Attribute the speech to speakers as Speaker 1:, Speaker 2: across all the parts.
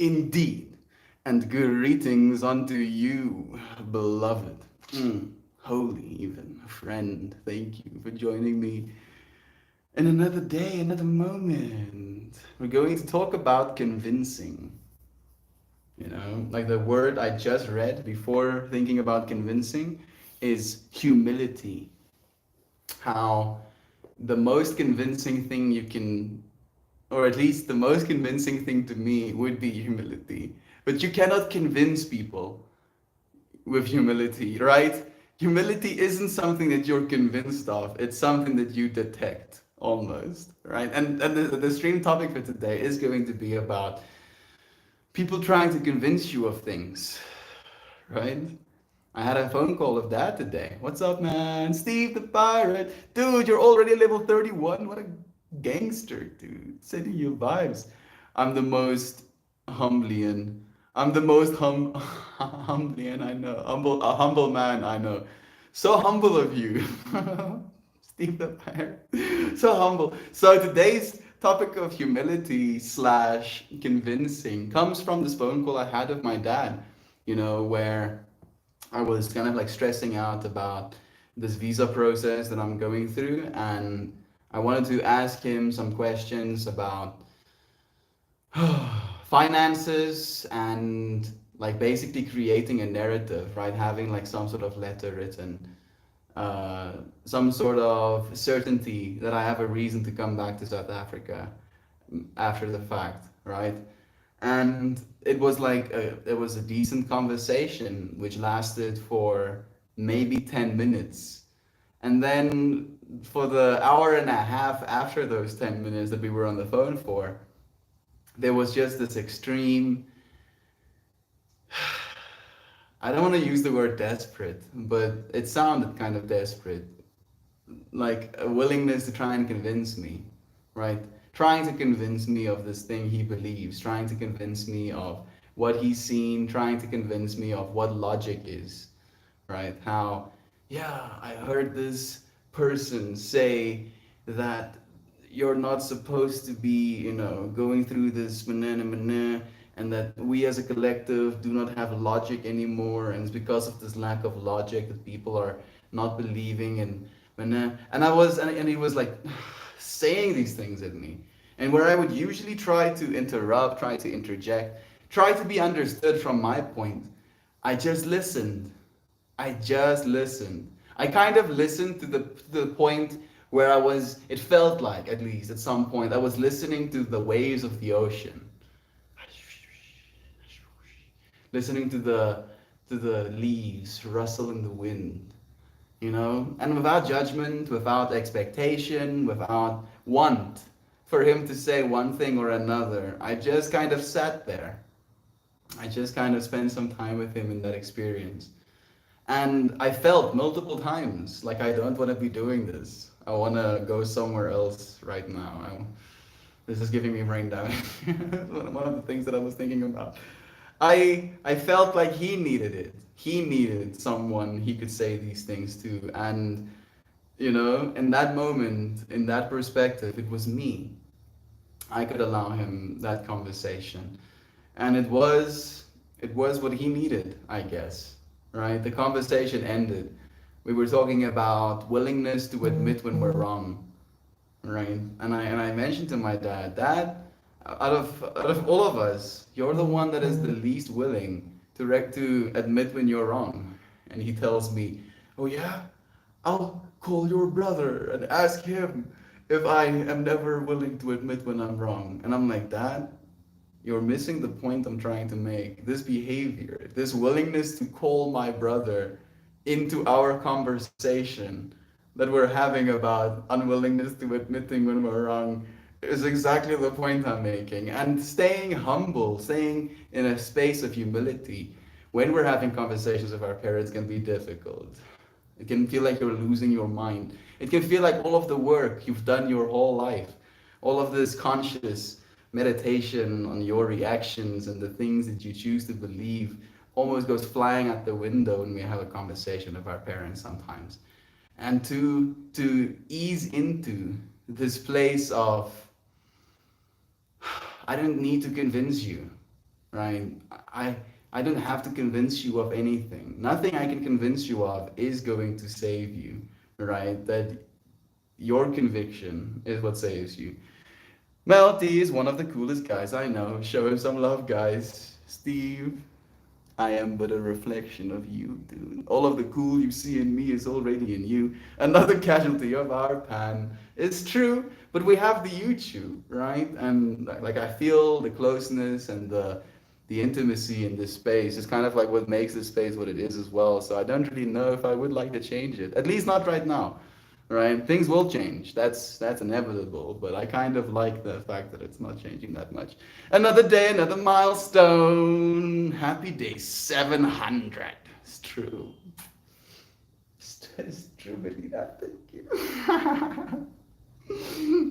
Speaker 1: Indeed, and greetings unto you, beloved, holy even friend. Thank you for joining me in another day, another moment. We're going to talk about convincing. Like the word I just read before thinking about convincing is humility. How the most convincing thing you can, or at least the most convincing thing to me, would be humility. But you cannot convince people with humility, right? Humility isn't something that you're convinced of, it's something that you detect almost, right? And the stream topic for today is going to be about people trying to convince you of things, right? I had a phone call of that today. What's up, man? Steve the Pirate. Dude, you're already level 31. What a gangster, dude. Sending you vibes. I'm the most Humblian. I'm the most Humblian I know. A humble man I know. So humble of you. Steve the Pirate. So humble. So today's topic of humility slash convincing comes from this phone call I had with my dad, where I was kind of like stressing out about this visa process that I'm going through, and I wanted to ask him some questions about finances and like basically creating a narrative, right? Having like some sort of letter written, some sort of certainty that I have a reason to come back to South Africa after the fact, right? And it was a decent conversation which lasted for maybe 10 minutes. And then for the hour and a half after those 10 minutes that we were on the phone for, there was just this extreme, I don't want to use the word desperate, but it sounded kind of desperate, like a willingness to try and convince me, right? Trying to convince me of this thing he believes, trying to convince me of what he's seen, trying to convince me of what logic is, right? How, yeah, I heard this person say that you're not supposed to be, going through this banana banana, and that we as a collective do not have logic anymore, and it's because of this lack of logic that people are not believing in banana. And he was like saying these things at me, and where I would usually try to interrupt, try to interject, try to be understood from my point, I just listened. I just listened. I kind of listened to the point where it felt like, at least at some point, I was listening to the waves of the ocean, listening to the leaves rustle in the wind, and without judgment, without expectation, without want for him to say one thing or another. I just kind of sat there. I just kind of spent some time with him in that experience. And I felt multiple times like I don't want to be doing this. I want to go somewhere else right now. This is giving me brain damage. One of the things that I was thinking about. I felt like he needed it. He needed someone he could say these things to. And in that moment, in that perspective, it was me. I could allow him that conversation. And it was what he needed, I guess. Right? The conversation ended. We were talking about willingness to admit when we're wrong, right? And I mentioned to my dad, Dad, out of all of us, you're the one that is the least willing to admit when you're wrong. And he tells me, "Oh yeah, I'll call your brother and ask him if I am never willing to admit when I'm wrong." And I'm like, Dad, you're missing the point I'm trying to make. This behavior, this willingness to call my brother into our conversation that we're having about unwillingness to admitting when we're wrong, is exactly the point I'm making. And staying humble, staying in a space of humility when we're having conversations with our parents can be difficult. It can feel like you're losing your mind. It can feel like all of the work you've done your whole life, all of this conscious meditation on your reactions and the things that you choose to believe almost goes flying out the window when we have a conversation with our parents sometimes. And to ease into this place of I don't need to convince you. right? I I don't have to convince you of anything. Nothing I can convince you of is going to save you, right? That your conviction is what saves you. Melty is one of the coolest guys I know. Show him some love, guys. Steve, I am but a reflection of you, dude. All of the cool you see in me is already in you. Another casualty of our pan. It's true, but we have the YouTube, right? And like I feel the closeness and the intimacy in this space is kind of like what makes this space what it is as well. So I don't really know if I would like to change it. At least not right now. Right? Things will change. That's inevitable, but I kind of like the fact that it's not changing that much. Another day, another milestone. Happy day 700. It's true. It's true, Melina. Thank you.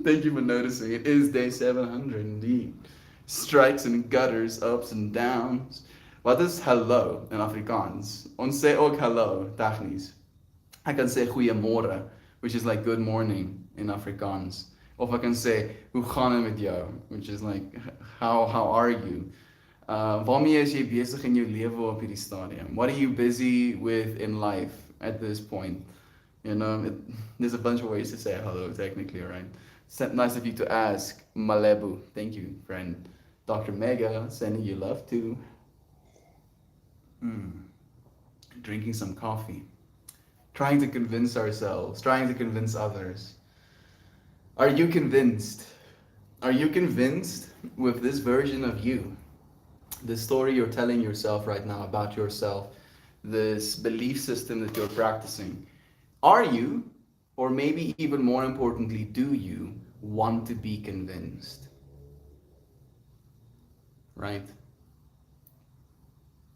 Speaker 1: Thank you for noticing. It is day 700 indeed. Strikes and gutters, ups and downs. Wat is hello in Afrikaans? Ons sê ook hello, tegnies. I can say goeiemorgen, which is like good morning in Afrikaans. Of I can say hoe gaan het met jou, which is like how are you? Waarmee is jy besig in jou lewe op hierdie stadium? What are you busy with in life at this point? You know, there's a bunch of ways to say hello, technically, right? It's nice of you to ask, Malebu. Thank you, friend. Dr. Mega, sending you love too. Drinking some coffee. Trying to convince ourselves, trying to convince others. Are you convinced? Are you convinced with this version of you? The story you're telling yourself right now about yourself, this belief system that you're practicing. Are you, or maybe even more importantly, do you want to be convinced? Right?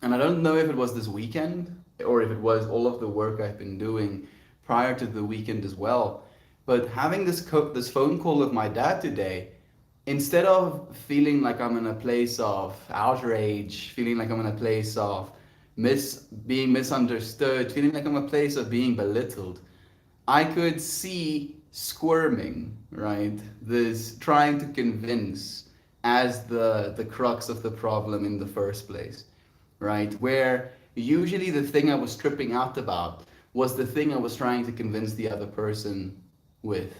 Speaker 1: And I don't know if it was this weekend or if it was all of the work I've been doing prior to the weekend as well. But having this phone call with my dad today, instead of feeling like I'm in a place of outrage, feeling like I'm in a place of being misunderstood, feeling like I'm in a place of being belittled, I could see squirming, right? This trying to convince as the crux of the problem in the first place, right? Where usually the thing I was tripping out about was the thing I was trying to convince the other person with.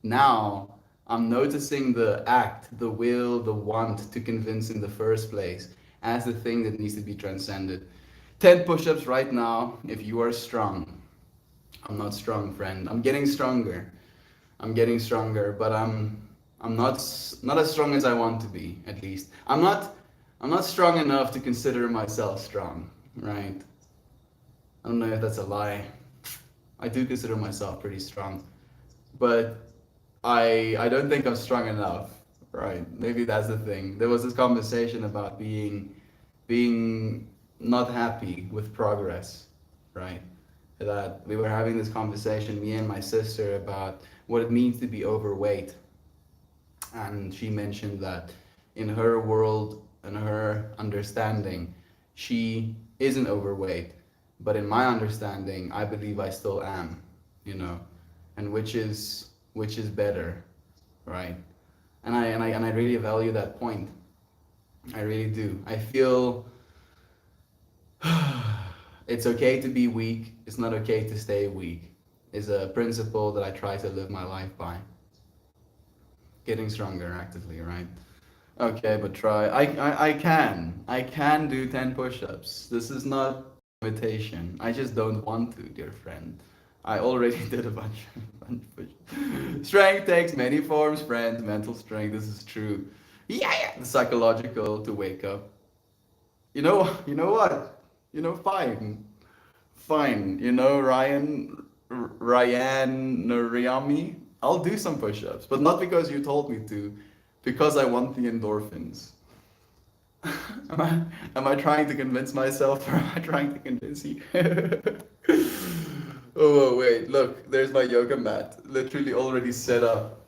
Speaker 1: Now I'm noticing the act, the will, the want to convince in the first place as the thing that needs to be transcended. 10 push-ups right now if you are strong. I'm not strong, friend. I'm getting stronger. I'm getting stronger, but I'm not as strong as I want to be, at least. I'm not strong enough to consider myself strong, right? I don't know if that's a lie. I do consider myself pretty strong, but I don't think I'm strong enough, right? Maybe that's the thing. There was this conversation about being not happy with progress, right? That we were having this conversation, me and my sister, about what it means to be overweight. And she mentioned that in her world and her understanding, she isn't overweight. But in my understanding, I believe I still am, you know, and which is better, right? And I really value that point. I really do. I feel it's okay to be weak. It's not okay to stay weak. Is a principle that I try to live my life by. Getting stronger actively, right? Okay, but try. I can do 10 push-ups. This is not invitation. I just don't want to, dear friend. I already did a bunch of push-ups. Strength takes many forms, friend. Mental strength. This is true. Yeah. The psychological to wake up. You know what? Fine. Fine. Ryan Nariami, I'll do some push-ups, but not because you told me to, because I want the endorphins. Am I trying to convince myself or am I trying to convince you? Oh, wait, look, there's my yoga mat, literally already set up.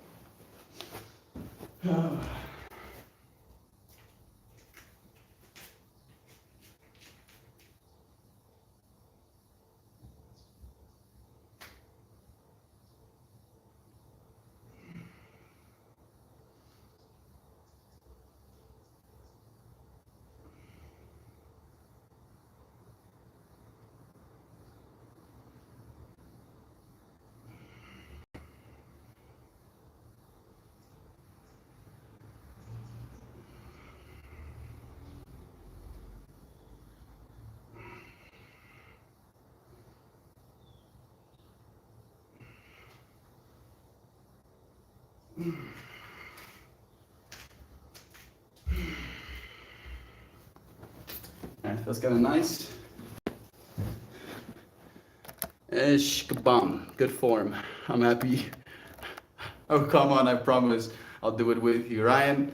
Speaker 1: Alright, feels kind of nice. Kabam. Good form. I'm happy. Oh, come on, I promise. I'll do it with you. Ryan,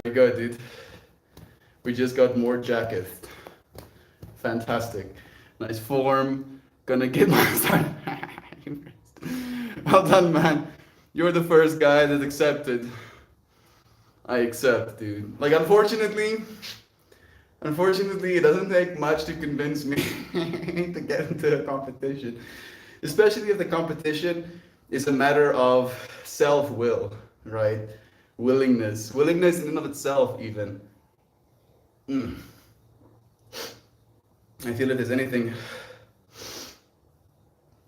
Speaker 1: there you go, dude. We just got more jackets. Fantastic. Nice form. Gonna get my start. Well done, man. You're the first guy that accepted. I accept, dude. Like, unfortunately, it doesn't take much to convince me to get into a competition. Especially if the competition is a matter of self-will, right? Willingness. Willingness in and of itself, even. I feel if there's anything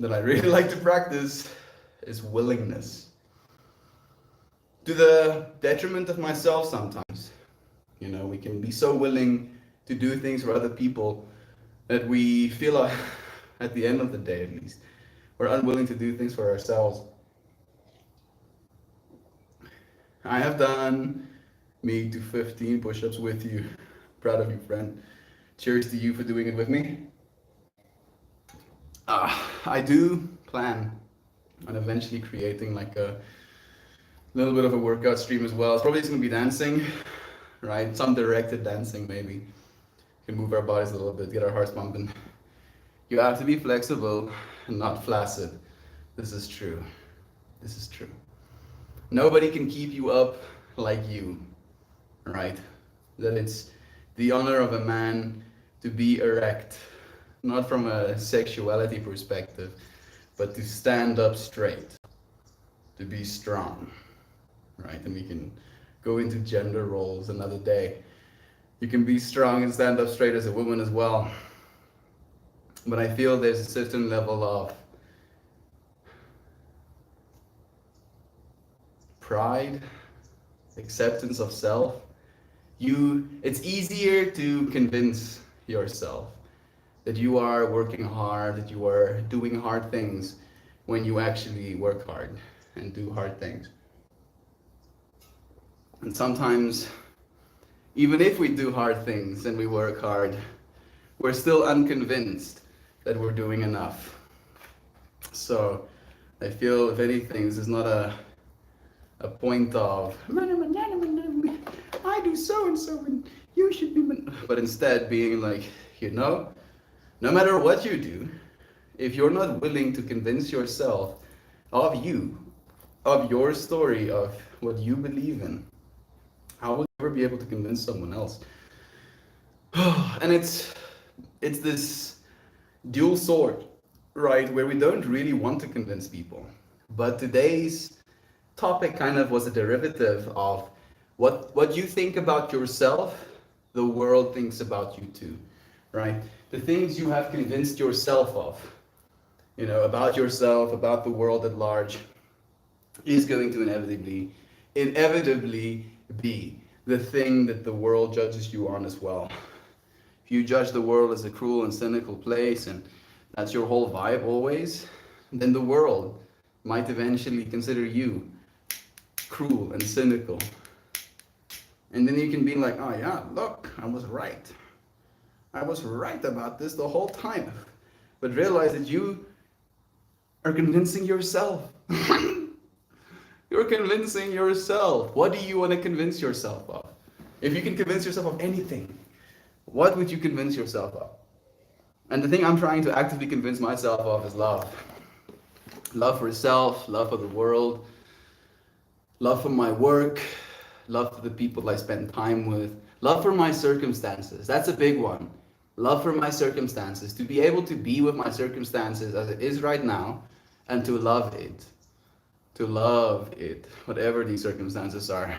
Speaker 1: that I really like to practice is willingness. To the detriment of myself sometimes. You know, we can be so willing to do things for other people that we feel like, at the end of the day at least, we're unwilling to do things for ourselves. I have done me to 15 push-ups with you. Proud of you, friend. Cheers to you for doing it with me. I do plan on eventually creating like a little bit of a workout stream as well. It's probably just gonna be dancing, right? Some directed dancing maybe. We can move our bodies a little bit, get our hearts pumping. You have to be flexible and not flaccid. This is true. This is true. Nobody can keep you up like you, right? That it's the honor of a man to be erect, not from a sexuality perspective, but to stand up straight, to be strong, right? And we can go into gender roles another day. You can be strong and stand up straight as a woman as well. But I feel there's a certain level of pride, acceptance of self. It's easier to convince yourself that you are working hard, that you are doing hard things when you actually work hard and do hard things. And sometimes, even if we do hard things and we work hard, we're still unconvinced that we're doing enough. So I feel, if anything, this is not a point of I do so and so and you should be, but instead being like, you know, no matter what you do, if you're not willing to convince yourself of you, of your story, of what you believe in, how will you ever be able to convince someone else? And it's this dual sword, right, where we don't really want to convince people. But today's topic kind of was a derivative of what you think about yourself, the world thinks about you too, right? The things you have convinced yourself of, you know, about yourself, about the world at large, is going to inevitably be the thing that the world judges you on as well. If you judge the world as a cruel and cynical place, and that's your whole vibe always, then the world might eventually consider you cruel and cynical. And then you can be like, oh yeah, look, I was right. I was right about this the whole time. But realize that you are convincing yourself. You're convincing yourself. What do you want to convince yourself of? If you can convince yourself of anything, what would you convince yourself of? And the thing I'm trying to actively convince myself of is love. Love for self, love for the world, love for my work, love for the people I spend time with, love for my circumstances. That's a big one. Love for my circumstances. To be able to be with my circumstances as it is right now and to love it. To love it, whatever these circumstances are.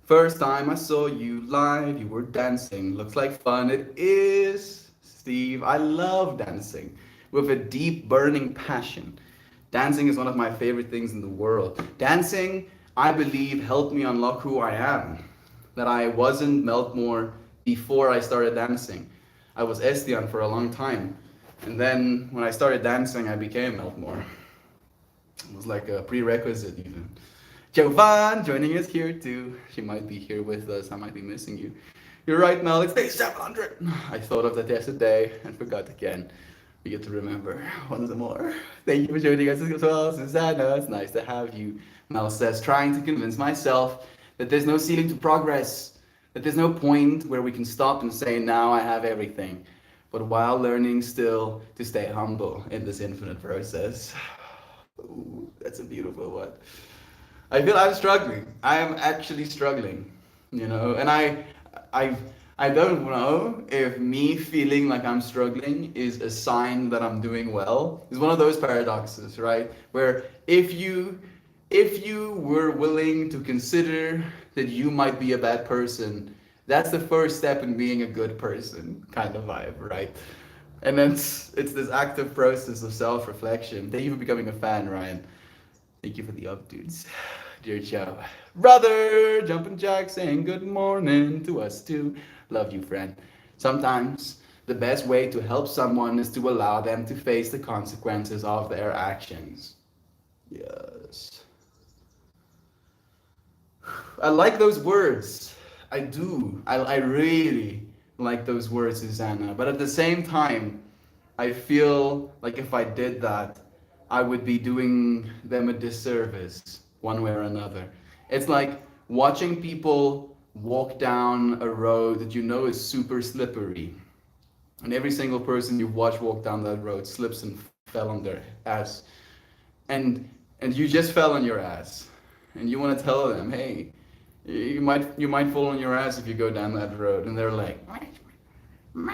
Speaker 1: First time I saw you live, you were dancing. Looks like fun. It is, Steve. I love dancing with a deep, burning passion. Dancing is one of my favorite things in the world. Dancing, I believe, helped me unlock who I am. That I wasn't Meltmore before I started dancing. I was Estian for a long time. And then when I started dancing, I became Meltmore. It was like a prerequisite even. Jovan joining us here too. She might be here with us. I might be missing you. You're right, Mel. It's day 700. I thought of that yesterday and forgot again. We get to remember once more. Thank you for joining us as well, Susanna. It's nice to have you. Mel says, trying to convince myself that there's no ceiling to progress, that there's no point where we can stop and say, now I have everything. But while learning still to stay humble in this infinite process. Ooh, that's a beautiful one. I feel I'm struggling. I am actually struggling, and I, I don't know if me feeling like I'm struggling is a sign that I'm doing well. It's one of those paradoxes, right? Where if you were willing to consider that you might be a bad person, that's the first step in being a good person, kind of vibe, right? And then it's this active process of self-reflection. Thank you for becoming a fan, Ryan. Thank you for the up, dudes. Dear Joe. Brother, Jumpin' Jack saying good morning to us too. Love you, friend. Sometimes the best way to help someone is to allow them to face the consequences of their actions. Yes. I like those words. I do. I really like those words, Susanna. But at the same time, I feel like if I did that, I would be doing them a disservice one way or another. It's like watching people walk down a road that you know is super slippery. And every single person you watch walk down that road slips and fell on their ass. And you just fell on your ass. And you want to tell them, hey, you might fall on your ass if you go down that road. And they're like, I'm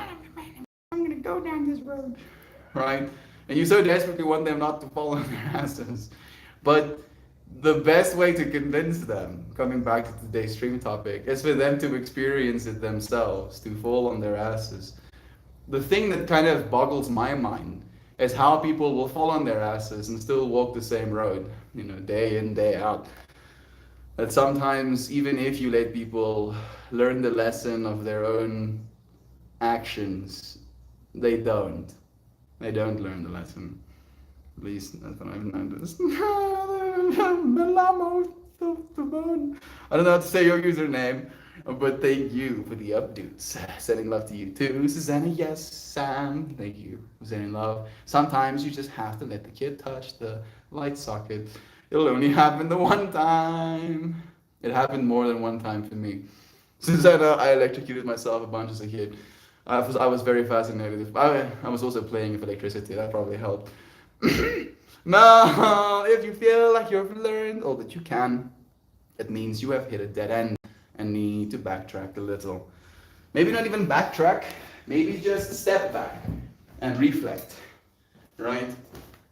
Speaker 1: gonna go down this road. Right? And you so desperately want them not to fall on their asses. But the best way to convince them, coming back to today's stream topic, is for them to experience it themselves, to fall on their asses. The thing that kind of boggles my mind is how people will fall on their asses and still walk the same road, day in, day out. That sometimes, even if you let people learn the lesson of their own actions, they don't. They don't learn the lesson. At least that's what I've noticed. I don't know how to say your username, but thank you for the updates. Sending love to you too. Susanna, yes. Sam, thank you for sending love. Sometimes you just have to let the kid touch the light socket. It'll only happen the one time. It happened more than one time for me. Susanna, I electrocuted myself a bunch as a kid. I was very fascinated. I was also playing with electricity. That probably helped. No, if you feel like you've learned all that you can, it means you have hit a dead end and need to backtrack a little. Maybe not even backtrack, maybe just step back and reflect, right?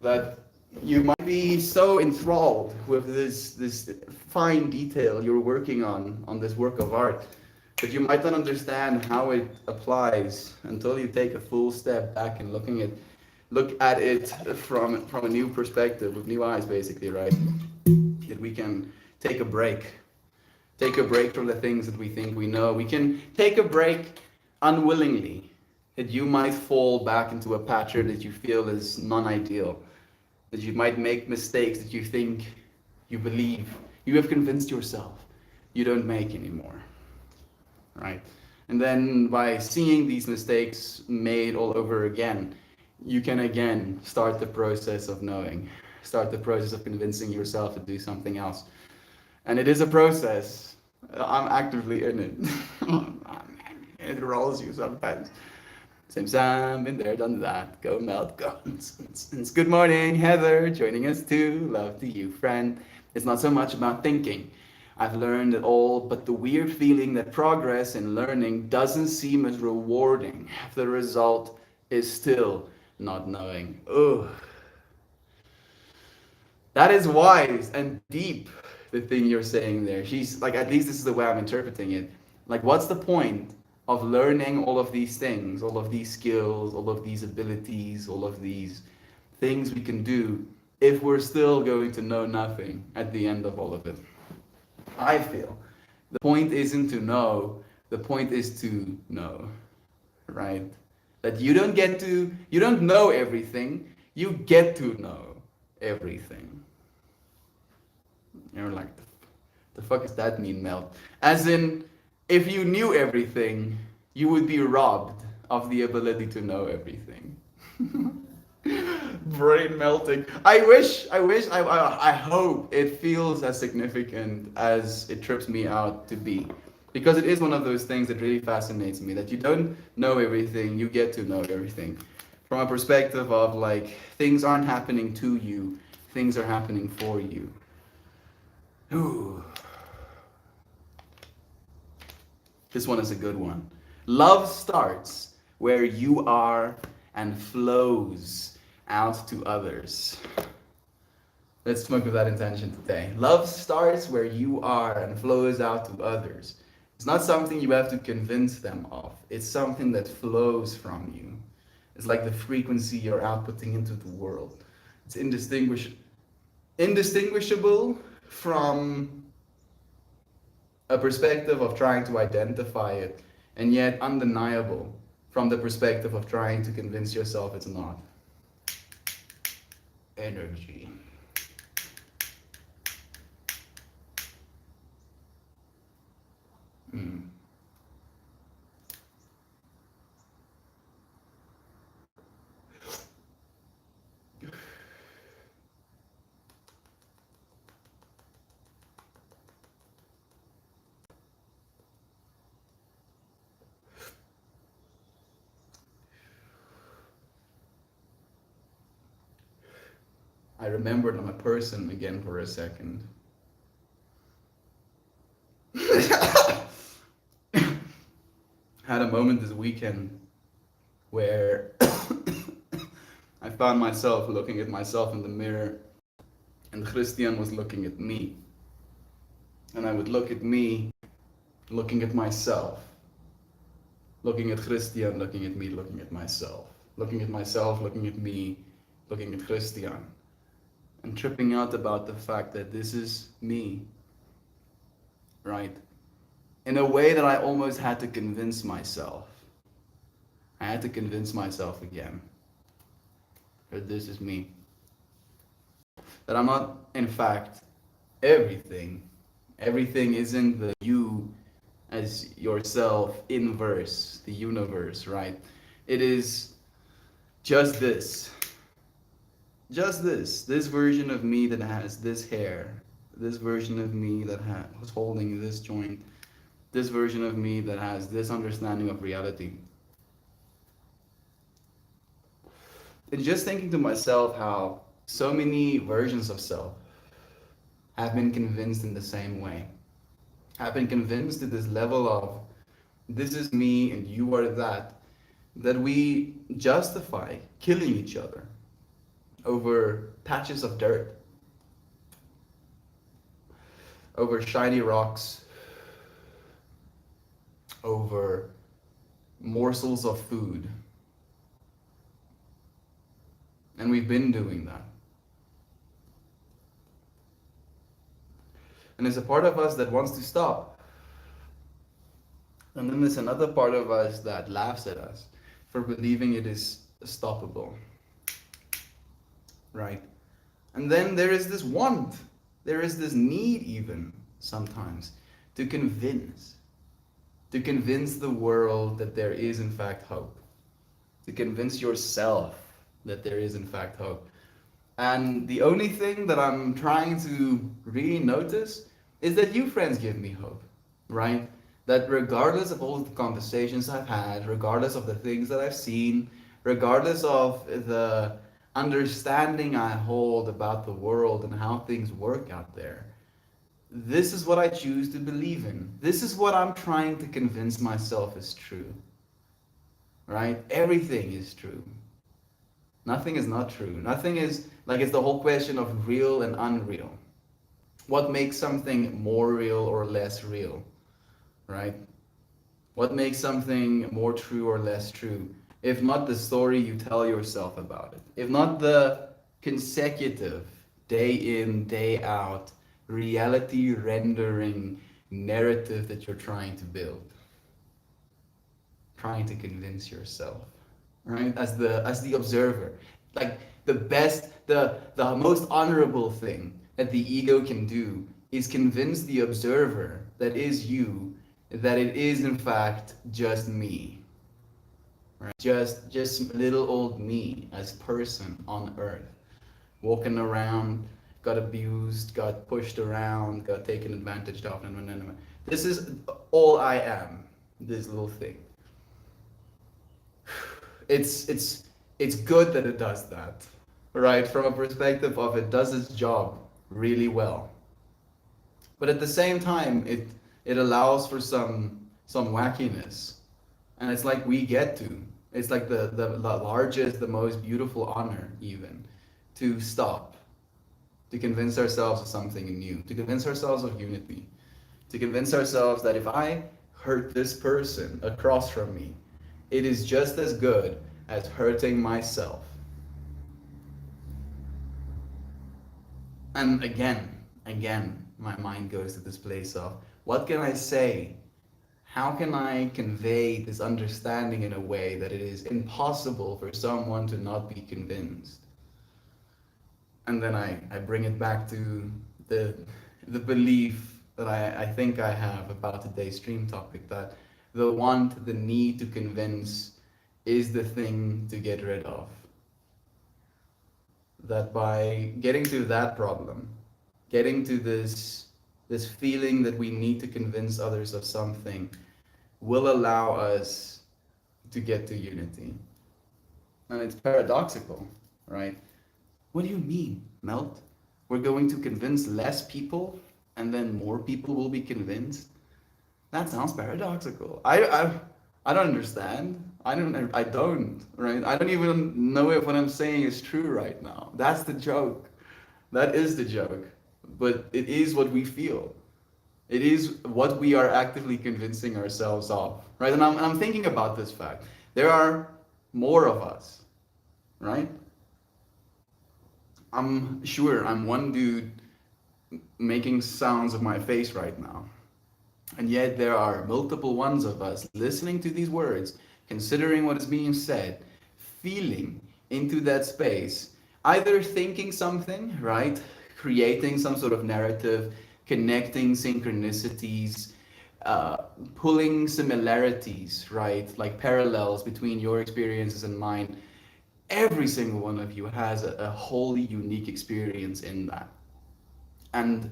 Speaker 1: That you might be so enthralled with this fine detail you're working on this work of art, that you might not understand how it applies until you take a full step back and look at it from a new perspective, with new eyes, basically, right? That we can take a break from the things that we think we know. We can take a break unwillingly, that you might fall back into a pattern that you feel is non-ideal, that you might make mistakes that you think, you believe, you have convinced yourself you don't make anymore, right? And then by seeing these mistakes made all over again, you can again start the process of knowing, start the process of convincing yourself to do something else. And it is a process. I'm actively in it. It rolls you sometimes. Same Sam, been there, done that. Go melt guns. It's good morning, Heather, joining us too. Love to you, friend. It's not so much about thinking. I've learned it all, but the weird feeling that progress in learning doesn't seem as rewarding if the result is still not knowing. Ugh. That is wise and deep, the thing you're saying there. She's like, at least this is the way I'm interpreting it. Like, what's the point of learning all of these things, all of these skills, all of these abilities, all of these things we can do, if we're still going to know nothing at the end of all of it? I feel the point isn't to know, the point is to know, right? That you don't know everything, you get to know everything. You're like, the fuck does that mean, Mel? As in, if you knew everything, you would be robbed of the ability to know everything. Brain melting. I hope it feels as significant as it trips me out to be. Because it is one of those things that really fascinates me, that you don't know everything, you get to know everything. From a perspective of like, things aren't happening to you, things are happening for you. Ooh. This one is a good one. Love starts where you are and flows out to others. Let's smoke with that intention today. Love starts where you are and flows out to others. It's not something you have to convince them of. It's something that flows from you. It's like the frequency you're outputting into the world. It's indistinguishable from a perspective of trying to identify it, and yet undeniable from the perspective of trying to convince yourself it's not. Energy. Mm. I remembered I'm a person again for a second. Had a moment this weekend where I found myself looking at myself in the mirror, and Christian was looking at me. And I would look at me, looking at myself, looking at Christian, looking at me, looking at myself, looking at myself, looking at me, looking at Christian, and tripping out about the fact that this is me, right? In a way that I almost had to convince myself. I had to convince myself again that this is me. That I'm not, in fact, everything. Everything isn't the you as yourself inverse, the universe, right? It is just this. Just this version of me that has this hair, this version of me that was holding this joint, this version of me that has this understanding of reality. And just thinking to myself how so many versions of self have been convinced in the same way. Have been convinced to this level of this is me and you are that we justify killing each other over patches of dirt, over shiny rocks, over morsels of food. And we've been doing that. And there's a part of us that wants to stop. And then there's another part of us that laughs at us for believing it is stoppable. Right? And then there is this want, there is this need even sometimes to convince the world that there is in fact hope, to convince yourself that there is in fact hope. And the only thing that I'm trying to really notice is that you friends give me hope, right? That regardless of all the conversations I've had, regardless of the things that I've seen, regardless of the understanding I hold about the world and how things work out there, this is what I choose to believe in. This is what I'm trying to convince myself is true, right? Everything is true. Nothing is not true. Nothing is, like, it's the whole question of real and unreal. What makes something more real or less real, right? What makes something more true or less true? If not the story you tell yourself about it. If not the consecutive, day in, day out, reality rendering narrative that you're trying to build. Trying to convince yourself, right? As the observer. Like the most honorable thing that the ego can do is convince the observer that is you that it is in fact just me, right? Just little old me as person on earth, walking around, got abused, got pushed around, got taken advantage of, and this is all I am. This little thing. It's it's it's good that it does that, right? From a perspective of it does its job really well. But at the same time, it allows for some wackiness, and it's like we get to. It's like the largest, the most beautiful honor, even, to stop, to convince ourselves of something new, to convince ourselves of unity, to convince ourselves that if I hurt this person across from me, it is just as good as hurting myself. And again, my mind goes to this place of what can I say? How can I convey this understanding in a way that it is impossible for someone to not be convinced? And then I bring it back to the the belief that I think I have about today's stream topic, that the want, the need to convince is the thing to get rid of. That by getting to that problem, getting to this feeling that we need to convince others of something will allow us to get to unity. And it's paradoxical, right? What do you mean, Melt? We're going to convince less people and then more people will be convinced? That sounds paradoxical. I don't understand. I don't, right? I don't even know if what I'm saying is true right now. That's the joke. That is the joke. But it is what we feel. It is what we are actively convincing ourselves of, right? And I'm thinking about this fact. There are more of us, right? I'm sure I'm one dude making sounds of my face right now. And yet there are multiple ones of us listening to these words, considering what is being said, feeling into that space, either thinking something, right? Creating some sort of narrative, connecting synchronicities, uh, pulling similarities, right? Like parallels between your experiences and mine. Every single one of you has a wholly unique experience in that. And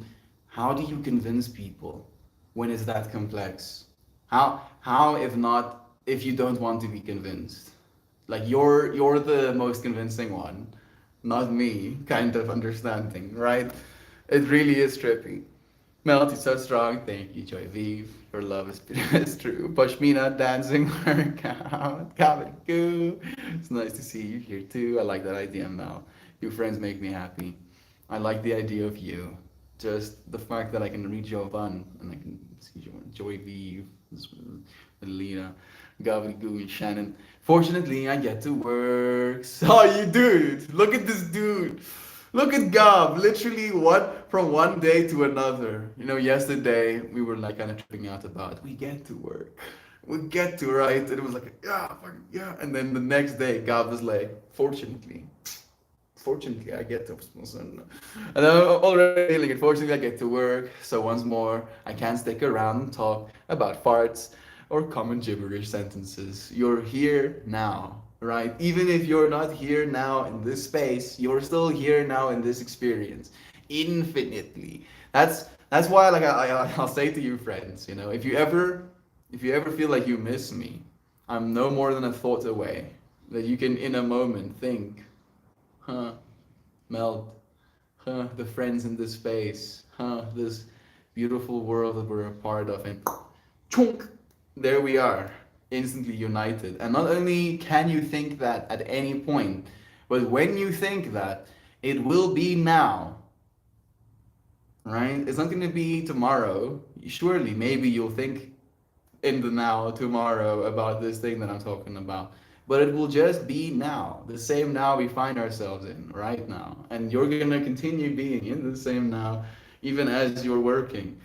Speaker 1: how do you convince people when it's that complex? How if not if you don't want to be convinced? Like you're the most convincing one, not me, kind of understanding, right? It really is trippy. Melody so strong, thank you, Joy Vive. Your love is, is true. Pashmina dancing workout. Cabin goo. It's nice to see you here too. I like that idea, Mel. Your friends make me happy. I like the idea of you. Just the fact that I can read Jovan and I can see Joy Vive, Lena, Gavin Goo, and Shannon. Fortunately, I get to work. So you dude, look at this dude. Look at Gab, literally what from one day to another. You know, yesterday we were like kind of tripping out about we get to work. We get to right. And it was like, yeah, fucking yeah. And then the next day Gab was like, fortunately I get to and I'm already feeling it. Fortunately I get to work. So once more I can't stick around and talk about farts or common gibberish sentences. You're here now, right? Even if you're not here now in this space, you're still here now in this experience, infinitely. That's why, like I'll say to you, friends, you know, if you ever feel like you miss me, I'm no more than a thought away. That you can, in a moment, think, huh, Melt, huh, the friends in this space, huh, this beautiful world that we're a part of, and chunk, there we are, instantly united. And not only can you think that at any point, but when you think that, it will be now, right? It's not going to be tomorrow. Surely, maybe you'll think in the now tomorrow about this thing that I'm talking about. But it will just be now, the same now we find ourselves in right now. And you're going to continue being in the same now, even as you're working,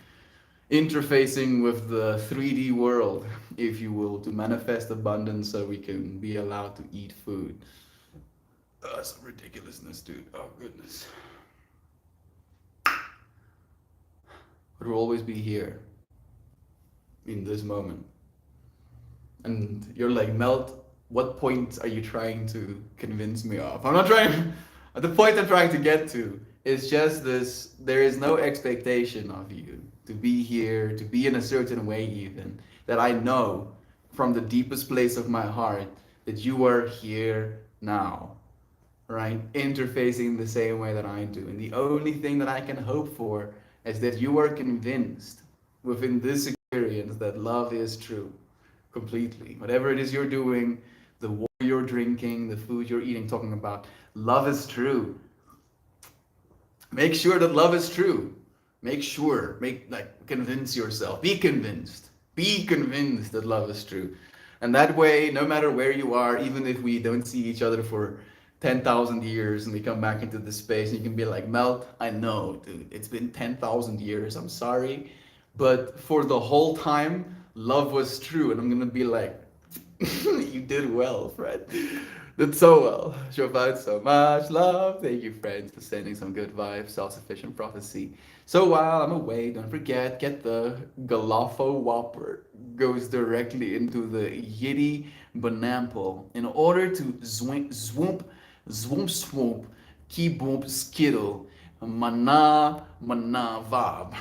Speaker 1: interfacing with the 3D world, if you will, to manifest abundance so we can be allowed to eat food. Some ridiculousness, dude. Oh, goodness. but will always be here in this moment. And you're like, Melt, what point are you trying to convince me of? I'm not trying, the point I'm trying to get to is just this: there is no expectation of you to be here, to be in a certain way, even that I know from the deepest place of my heart that you are here now, right? Interfacing the same way that I do. And the only thing that I can hope for is that you are convinced within this experience that love is true completely. Whatever it is you're doing, the water you're drinking, the food you're eating, talking about, love is true. Make sure that love is true. Make sure, convince yourself. Be convinced that love is true. And that way, no matter where you are, even if we don't see each other for 10,000 years and we come back into the space and you can be like, Melt, I know, dude, it's been 10,000 years. I'm sorry. But for the whole time, love was true. And I'm going to be like, you did well, Fred. Did so well. Show out so much love. Thank you, friends, for sending some good vibes. Self-sufficient prophecy. So while I'm away, don't forget, get the Galafo Whopper. Goes directly into the Yiddy Bonample in order to swoop, key boom, skittle, mana, vibe.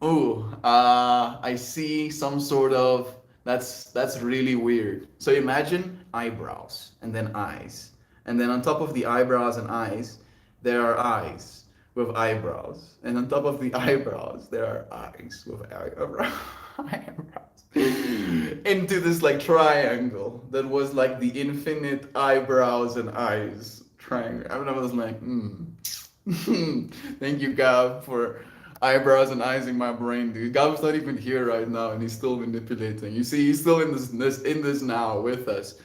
Speaker 1: Oh, I see some sort of, that's really weird. So imagine eyebrows and then eyes. And then on top of the eyebrows and eyes, there are eyes with eyebrows. And on top of the eyebrows, there are eyes with eyebrows. Into this like triangle that was like the infinite eyebrows and eyes triangle. I was like, Thank you, Gab, for eyebrows and eyes in my brain, dude. Gab's not even here right now, and he's still manipulating. You see, he's still in this now with us.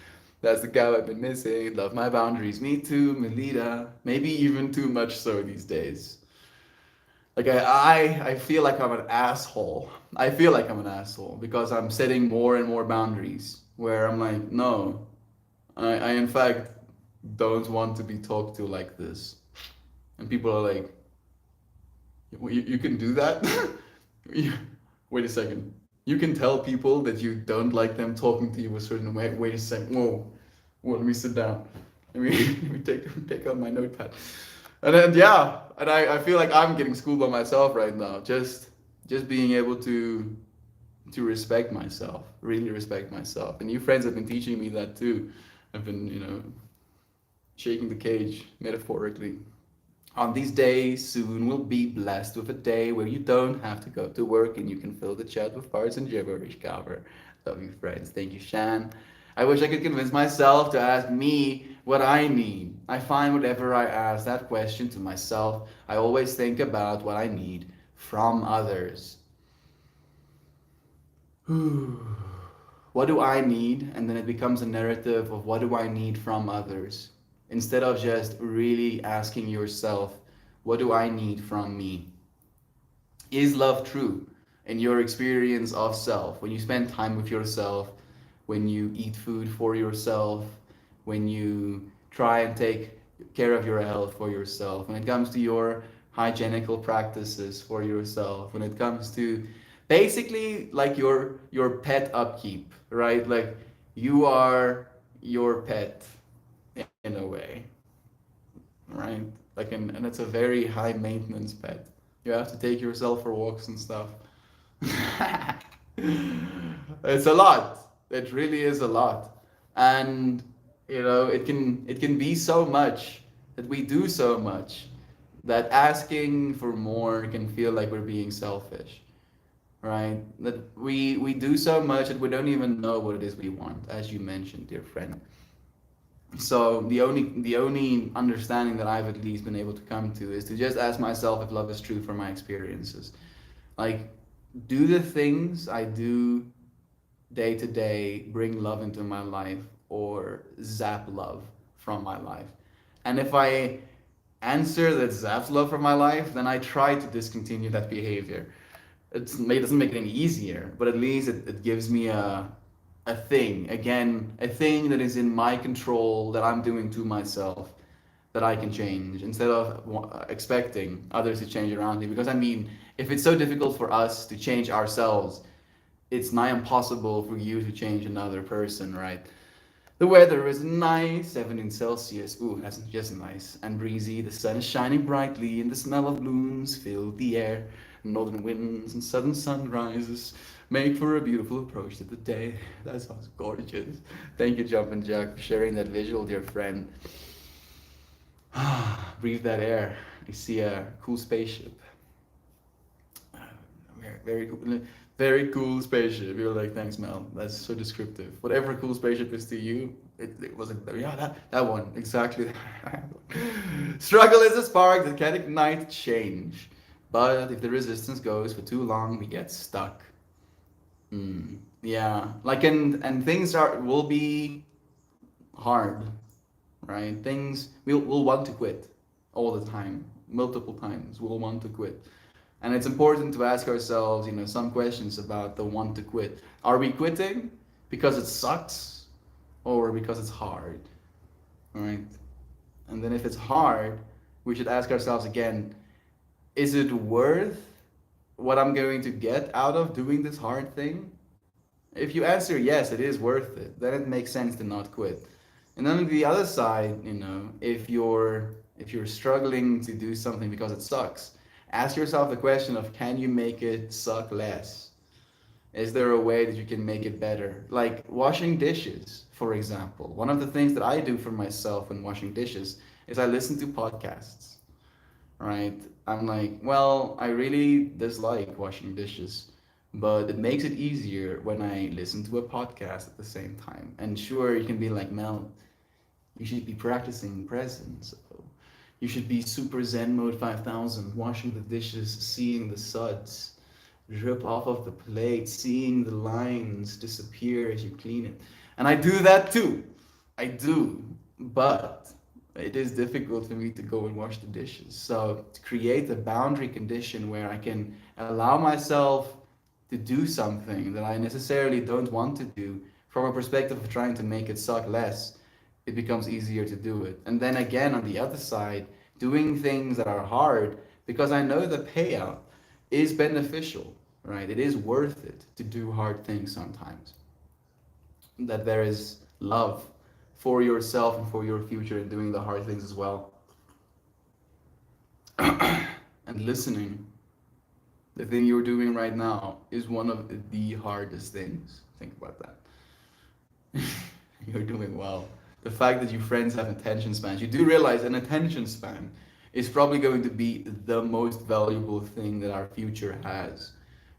Speaker 1: That's the Gab I've been missing. Love my boundaries. Me too, Melita. Maybe even too much so these days. Like I feel like I'm an asshole. I feel like I'm an asshole because I'm setting more and more boundaries where I'm like, no, I in fact don't want to be talked to like this. And people are like, you can do that? Wait a second. You can tell people that you don't like them talking to you a certain way. Wait a second. Whoa. Let me sit down. Let me take out my notepad. And then yeah, and I feel like I'm getting schooled by myself right now. Just being able to respect myself, really respect myself. And you friends have been teaching me that too. I've been, shaking the cage metaphorically. On these days, soon we'll be blessed with a day where you don't have to go to work and you can fill the chat with parts and gibberish cover. Love you, friends. Thank you, Shan. I wish I could convince myself to ask me what I need. I find whatever I ask that question to myself, I always think about what I need from others. What do I need? And then it becomes a narrative of what do I need from others? Instead of just really asking yourself, what do I need from me? Is love true in your experience of self? When you spend time with yourself, when you eat food for yourself, when you try and take care of your health for yourself, when it comes to your hygienical practices for yourself, when it comes to basically like your pet upkeep, right? Like you are your pet in a way, right? Like, and it's a very high maintenance pet. You have to take yourself for walks and stuff. It's a lot. It really is a lot, and it can be so much that we do so much that asking for more can feel like we're being selfish, right? That we do so much that we don't even know what it is we want, as you mentioned, dear friend. So the only understanding that I've at least been able to come to is to just ask myself if love is true for my experiences. Like, do the things I do day to day bring love into my life or zap love from my life? And if I answer that zaps love from my life, then I try to discontinue that behavior. It doesn't make it any easier, but at least it gives me a thing, again, a thing that is in my control that I'm doing to myself, that I can change instead of expecting others to change around me. Because I mean, if it's so difficult for us to change ourselves, it's nigh impossible for you to change another person, right? The weather is nice, 17 Celsius. Ooh, that's just nice. And breezy. The sun is shining brightly, and the smell of blooms fill the air. Northern winds and southern sunrises make for a beautiful approach to the day. That sounds gorgeous. Thank you, Jumpin' Jack, for sharing that visual, dear friend. Breathe that air. You see a cool spaceship. Very cool. Very cool spaceship. You're like, thanks, Mel. That's so descriptive. Whatever cool spaceship is to you, it wasn't. Yeah, that one exactly. Struggle is a spark that can ignite change, but if the resistance goes for too long, we get stuck. Yeah, like and things are will be hard, right? Things we'll want to quit all the time, multiple times. We'll want to quit. And it's important to ask ourselves, some questions about the want to quit. Are we quitting because it sucks or because it's hard? All right. And then if it's hard, we should ask ourselves again, is it worth what I'm going to get out of doing this hard thing? If you answer yes, it is worth it, then it makes sense to not quit. And then on the other side, if you're struggling to do something because it sucks, ask yourself the question of, can you make it suck less? Is there a way that you can make it better? Like washing dishes, for example. One of the things that I do for myself when washing dishes is I listen to podcasts, right? I'm like, well, I really dislike washing dishes, but it makes it easier when I listen to a podcast at the same time. And sure, you can be like, Mel, you should be practicing presence. You should be super Zen mode 5000, washing the dishes, seeing the suds drip off of the plate, seeing the lines disappear as you clean it. And I do that too. I do. But it is difficult for me to go and wash the dishes. So to create a boundary condition where I can allow myself to do something that I necessarily don't want to do from a perspective of trying to make it suck less, it becomes easier to do it. And then again, on the other side, doing things that are hard because I know the payout is beneficial, right? It is worth it to do hard things sometimes. That there is love for yourself and for your future in doing the hard things as well. And listening, the thing you're doing right now, is one of the hardest things. Think about that. You're doing well. The fact that your friends have attention spans, you do realize an attention span is probably going to be the most valuable thing that our future has,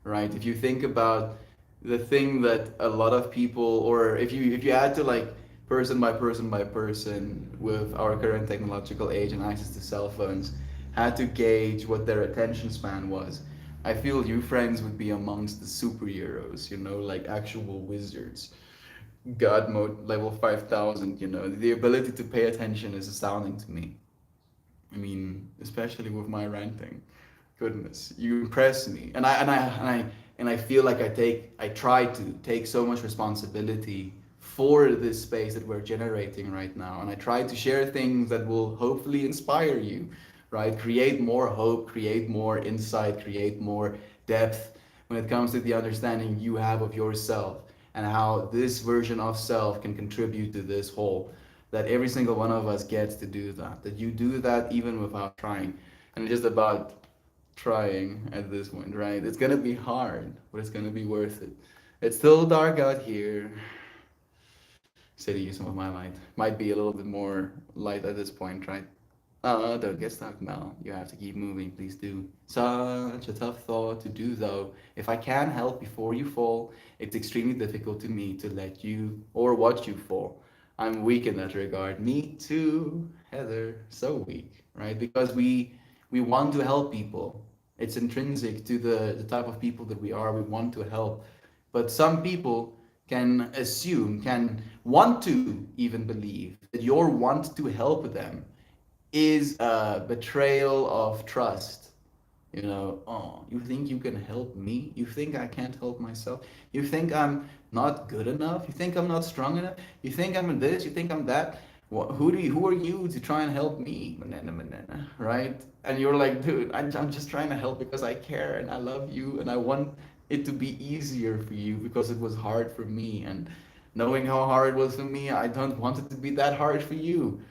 Speaker 1: right? If you think about the thing that a lot of people, or if you add to like person by person by person with our current technological age and access to cell phones, had to gauge what their attention span was, I feel you friends would be amongst the superheroes, like actual wizards. God mode level 5000, the ability to pay attention is astounding to me. I mean, especially with my ranting. Goodness, you impress me. And I feel like I try to take so much responsibility for this space that we're generating right now. And I try to share things that will hopefully inspire you, right? Create more hope, create more insight, create more depth when it comes to the understanding you have of yourself and how this version of self can contribute to this whole. That every single one of us gets to do that. That you do that even without trying. And it's just about trying at this point, right? It's gonna be hard, but it's gonna be worth it. It's still dark out here. City, use some of my light. Might be a little bit more light at this point, right? Don't get stuck, Mel. You have to keep moving, please do. Such a tough thought to do, though. If I can help before you fall, it's extremely difficult to me to let you or watch you fall. I'm weak in that regard. Me too, Heather. So weak, right? Because we want to help people. It's intrinsic to the type of people that we are. We want to help. But some people can assume, can want to even believe that your want to help them is a betrayal of trust. Oh, you think you can help me? You think I can't help myself? You think I'm not good enough? You think I'm not strong enough? You think I'm this? You think I'm that? Who are you to try and help me, banana, banana, right? And you're like, dude, I'm just trying to help because I care and I love you and I want it to be easier for you because it was hard for me. And knowing how hard it was for me, I don't want it to be that hard for you.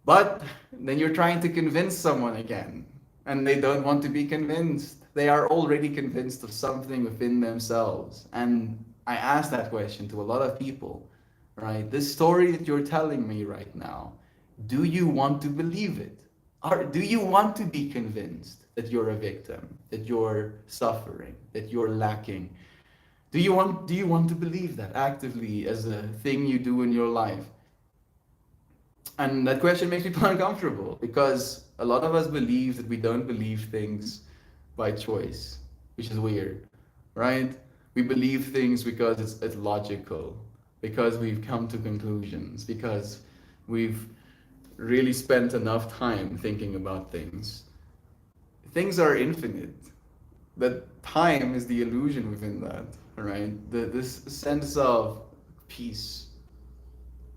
Speaker 1: But then you're trying to convince someone again, and they don't want to be convinced. They are already convinced of something within themselves. And I ask that question to a lot of people, right? This story that you're telling me right now, do you want to believe it? Or do you want to be convinced that you're a victim, that you're suffering, that you're lacking? Do you want to believe that actively as a thing you do in your life? And that question makes people uncomfortable because a lot of us believe that we don't believe things by choice, which is weird, right? We believe things because it's logical, because we've come to conclusions, because we've really spent enough time thinking about things. Things are infinite, but time is the illusion within that, right? This sense of peace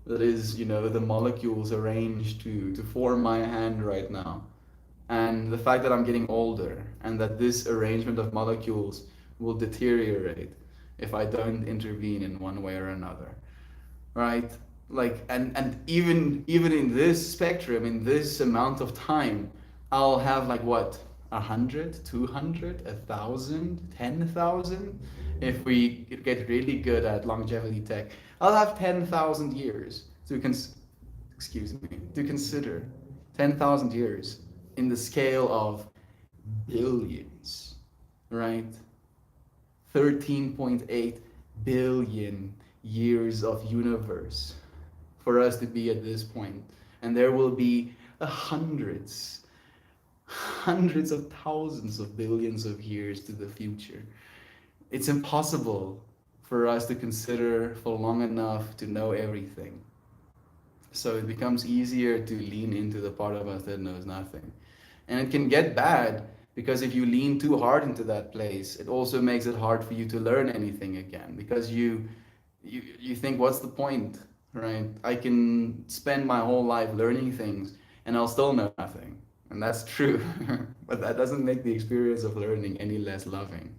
Speaker 1: that is, the molecules arranged to form my hand right now. And the fact that I'm getting older and that this arrangement of molecules will deteriorate if I don't intervene in one way or another. Right? Like and even in this spectrum, in this amount of time, I'll have like what? 100, 200, 1,000, 10,000. If we get really good at longevity tech, I'll have 10,000 years excuse me, to consider. 10,000 years in the scale of billions, right? 13.8 billion years of universe for us to be at this point. And there will be hundreds, hundreds of thousands of billions of years to the future. It's impossible for us to consider for long enough to know everything. So it becomes easier to lean into the part of us that knows nothing. And it can get bad because if you lean too hard into that place, it also makes it hard for you to learn anything again because you think, what's the point, right? I can spend my whole life learning things and I'll still know nothing. And that's true. But that doesn't make the experience of learning any less loving,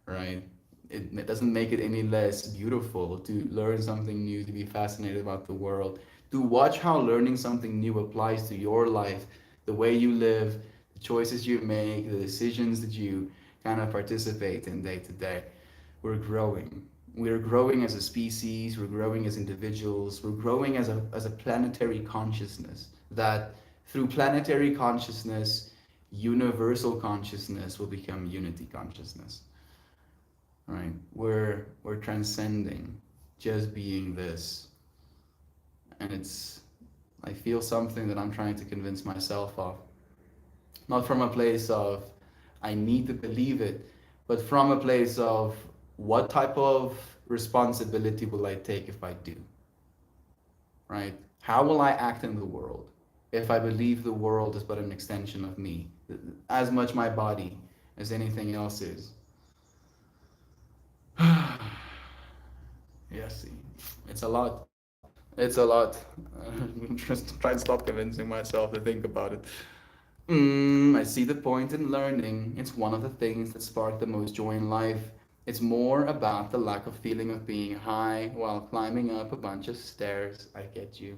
Speaker 1: right? It doesn't make it any less beautiful to learn something new, to be fascinated about the world, to watch how learning something new applies to your life, the way you live, the choices you make, the decisions that you kind of participate in day to day. We're growing. We're growing as a species, we're growing as individuals, we're growing as a planetary consciousness. That through planetary consciousness, universal consciousness will become unity consciousness. Right? We're transcending just being this. And I feel something that I'm trying to convince myself of. Not from a place of I need to believe it, but from a place of what type of responsibility will I take if I do? Right? How will I act in the world if I believe the world is but an extension of me, as much my body as anything else is? Yeah, see, it's a lot. It's a lot. Just try and stop convincing myself to think about it. I see the point in learning. It's one of the things that spark the most joy in life. It's more about the lack of feeling of being high while climbing up a bunch of stairs. I get you.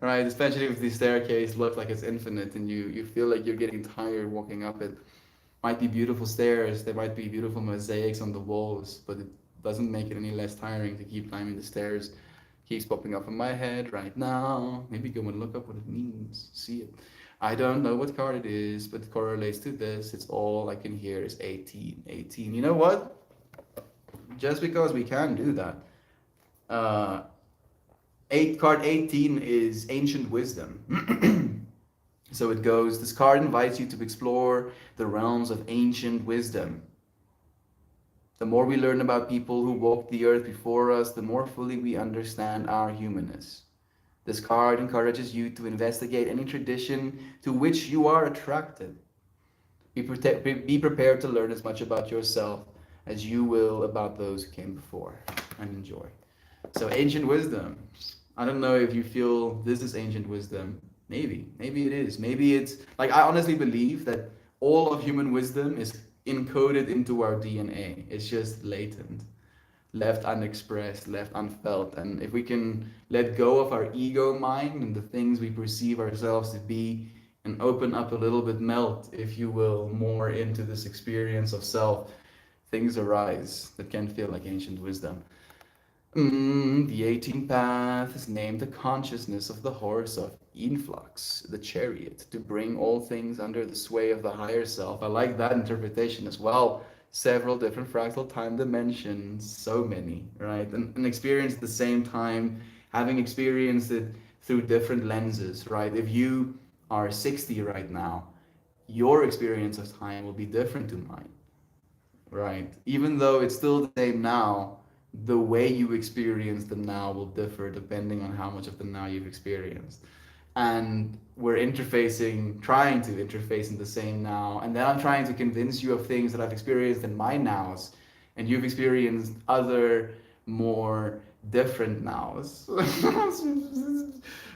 Speaker 1: Right, especially if the staircase looks like it's infinite and you feel like you're getting tired walking up it. Might be beautiful stairs, there might be beautiful mosaics on the walls, but it doesn't make it any less tiring to keep climbing the stairs. Keeps popping up in my head right now. Maybe go and look up what it means, see it. I don't know what card it is, but it correlates to this. It's all I can hear is 18, 18. You know what? Just because we can do that. Uh, card 18 is ancient wisdom. So it goes, this card invites you to explore the realms of ancient wisdom. The more we learn about people who walked the earth before us, the more fully we understand our humanness. This card encourages you to investigate any tradition to which you are attracted. Be prepared to learn as much about yourself as you will about those who came before, and enjoy. So ancient wisdom. I don't know if you feel this is ancient wisdom. Maybe it is. Maybe it's like I honestly believe that all of human wisdom is encoded into our DNA. It's just latent, left unexpressed, left unfelt. And if we can let go of our ego mind and the things we perceive ourselves to be and open up a little bit, melt, if you will, more into this experience of self, things arise that can feel like ancient wisdom. The 18th path is named the consciousness of the horse of influx, the chariot, to bring all things under the sway of the higher self. I like that interpretation as well. Several different fractal time dimensions, so many, right? And experience at the same time, having experienced it through different lenses, right? If you are 60 right now, your experience of time will be different to mine, right? Even though it's still the same now, the way you experience the now will differ depending on how much of the now you've experienced. And we're interfacing, trying to interface in the same now. And then I'm trying to convince you of things that I've experienced in my nows, and you've experienced other more different nows.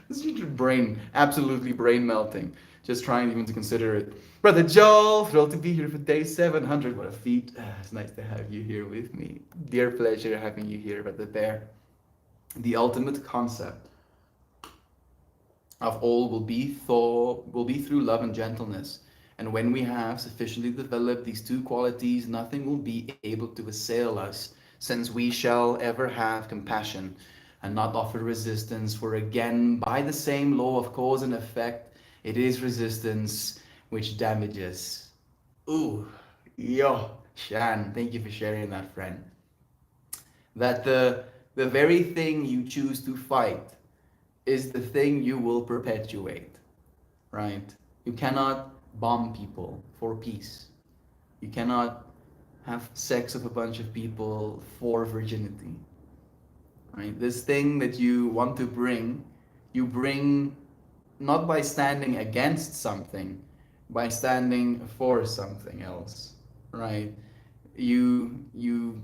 Speaker 1: It's your brain, absolutely brain melting. Just trying even to consider it. Brother Joel, thrilled to be here for day 700. What a feat. It's nice to have you here with me. Dear pleasure having you here, Brother Bear. The ultimate concept of all will be through love and gentleness. And when we have sufficiently developed these two qualities, nothing will be able to assail us, since we shall ever have compassion and not offer resistance. For again, by the same law of cause and effect, it is resistance which damages. Ooh, yo, Shan, thank you for sharing that, friend. That the very thing you choose to fight is the thing you will perpetuate, right? You cannot bomb people for peace. You cannot have sex with a bunch of people for virginity, right? This thing that you want to bring, you bring not by standing against something, by standing for something else, right? You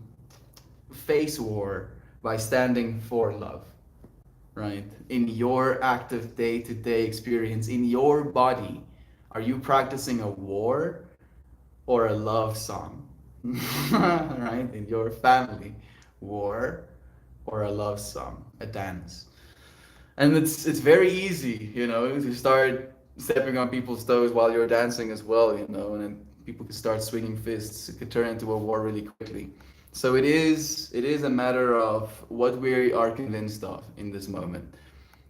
Speaker 1: face war by standing for love, right? In your active day-to-day experience, in your body, are you practicing a war or a love song? Right? In your family, war or a love song, a dance. And it's very easy, to start stepping on people's toes while you're dancing as well, and then people could start swinging fists. It could turn into a war really quickly. So it is a matter of what we are convinced of in this moment.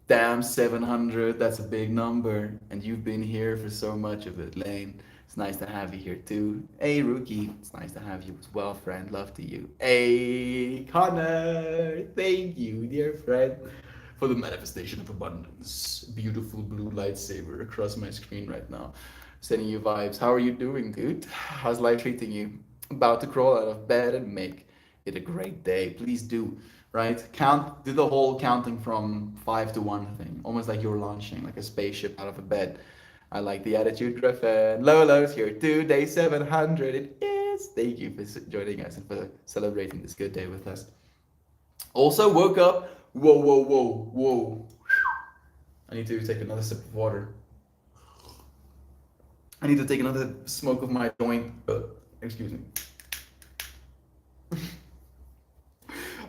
Speaker 1: Damn, 700, that's a big number, and you've been here for so much of it, Lane. It's nice to have you here too. Hey, Rookie, it's nice to have you as well, friend. Love to you. Hey, Connor, thank you, dear friend, for the manifestation of abundance. Beautiful blue lightsaber across my screen right now. Sending you vibes. How are you doing, dude? How's life treating you? About to crawl out of bed and make it a great day. Please do, right? Do the whole counting from 5 to 1 thing, almost like you're launching like a spaceship out of a bed. I like the attitude, Griffin. Lolo's here too, day 700. It is. Thank you for joining us and for celebrating this good day with us. Also woke up. Whoa, whoa, whoa, whoa. I need to take another sip of water. I need to take another smoke of my joint. Excuse me.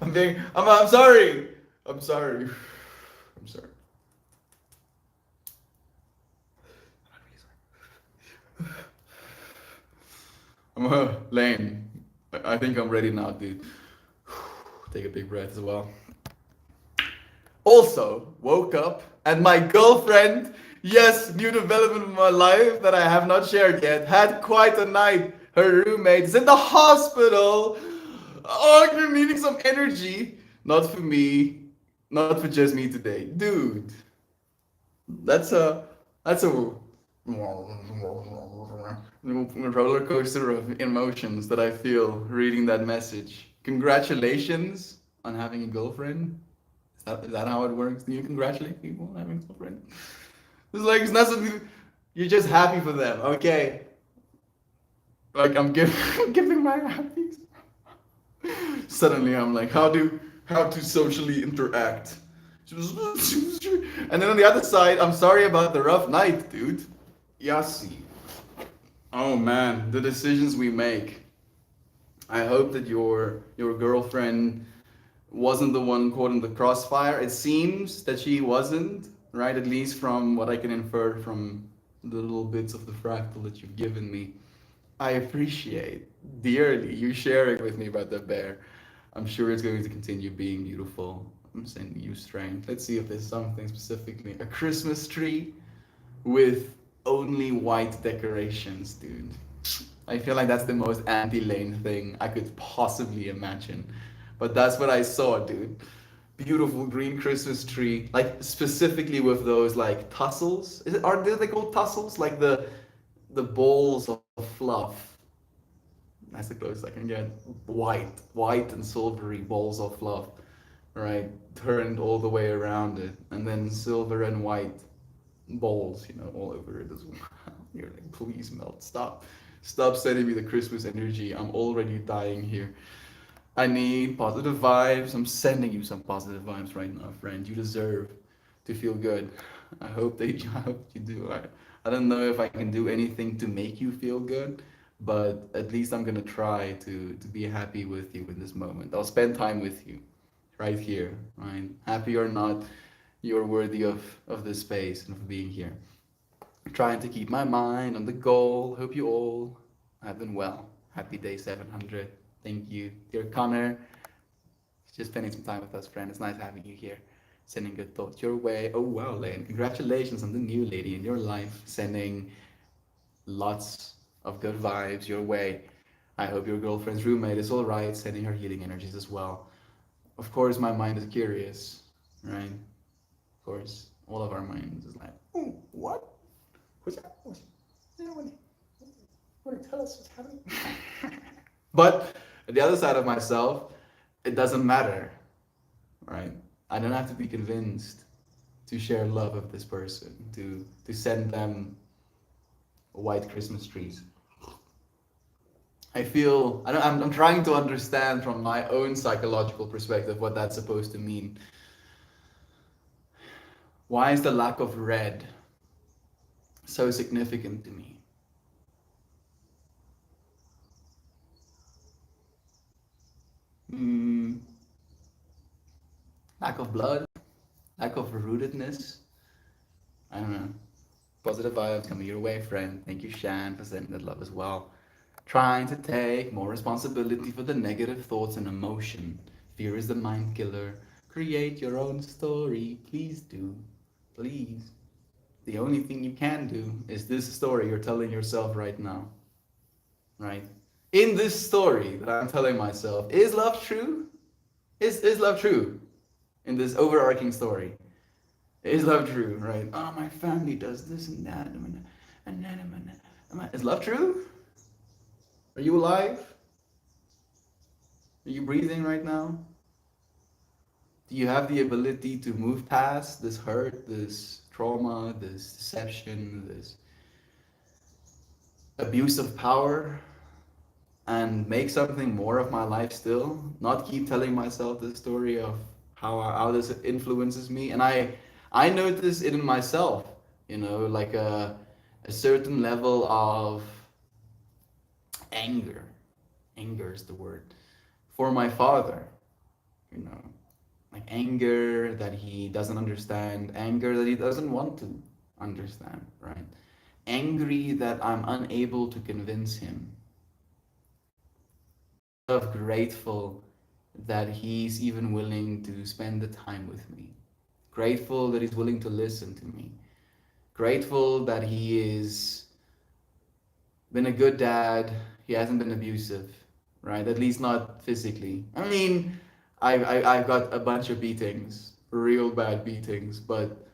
Speaker 1: I'm sorry. I'm sorry. I'm sorry. Lane. I think I'm ready now, dude. Take a big breath as well. Also, woke up and my girlfriend, yes, new development in my life that I have not shared yet, had quite a night. Her roommate is in the hospital. Oh, you're needing some energy. Not for me, not for just me today. Dude, that's a roller coaster of emotions that I feel reading that message. Congratulations on having a girlfriend. Is that how it works? Do you congratulate people on having a girlfriend? It's not something you're just happy for them. Okay. Like I'm giving my happies. Suddenly I'm like, how to socially interact. And then on the other side, I'm sorry about the rough night, dude. Yassi. Oh man, the decisions we make. I hope that your girlfriend wasn't the one caught in the crossfire. It seems that she wasn't, right? At least from what I can infer from the little bits of the fractal that you've given me. I appreciate dearly you sharing with me about the bear. I'm sure it's going to continue being beautiful. I'm sending you strength. Let's see if there's something specifically. A Christmas tree with only white decorations, dude. I feel like that's the most anti-Lane thing I could possibly imagine. But that's what I saw, dude. Beautiful green Christmas tree, like specifically with those like tassels. Are they called tassels? Like the balls of fluff. That's the closest I can get. White and silvery balls of fluff, right? Turned all the way around it, and then silver and white balls, all over it as well. You're like, please melt. Stop sending me the Christmas energy. I'm already dying here. I need positive vibes. I'm sending you some positive vibes right now, friend. You deserve to feel good. I hope you do. I don't know if I can do anything to make you feel good, but at least I'm gonna try to be happy with you in this moment. I'll spend time with you right here, right? Happy or not, you're worthy of this space and of being here. Trying to keep my mind on the goal. Hope you all have been well. Happy day 700. Thank you, dear Connor. Just spending some time with us, friend. It's nice having you here. Sending good thoughts your way. Oh wow, Lane. Congratulations on the new lady in your life. Sending lots of good vibes your way. I hope your girlfriend's roommate is all right. Sending her healing energies as well. Of course, my mind is curious, right? Of course, all of our minds is like, oh, what? What's that? Want to tell us what's happening? But the other side of myself, it doesn't matter, right? I don't have to be convinced to share love of this person, to send them white Christmas trees. I'm trying to understand from my own psychological perspective what that's supposed to mean. Why is the lack of red so significant to me? Lack of blood, lack of rootedness. I don't know. Positive vibes coming your way, friend. Thank you, Shan, for sending that love as well. Trying to take more responsibility for the negative thoughts and emotion. Fear is the mind killer. Create your own story. Please do. Please. The only thing you can do is this story you're telling yourself right now. Right? In this story that I'm telling myself, is love true? Is love true? In this overarching story. Is love true, right? Oh, my family does this and that. Is love true? Are you alive? Are you breathing right now? Do you have the ability to move past this hurt, this trauma, this deception, this abuse of power, and make something more of my life still? Not keep telling myself the story of how this influences me. And I notice it in myself, like a certain level of anger. Anger is the word. For my father, like anger that he doesn't understand, anger that he doesn't want to understand, right? Angry that I'm unable to convince him. Grateful that he's even willing to spend the time with me. Grateful that he's willing to listen to me. Grateful that he is been a good dad. He hasn't been abusive, right? At least not physically. I mean, I've got a bunch of beatings, real bad beatings, but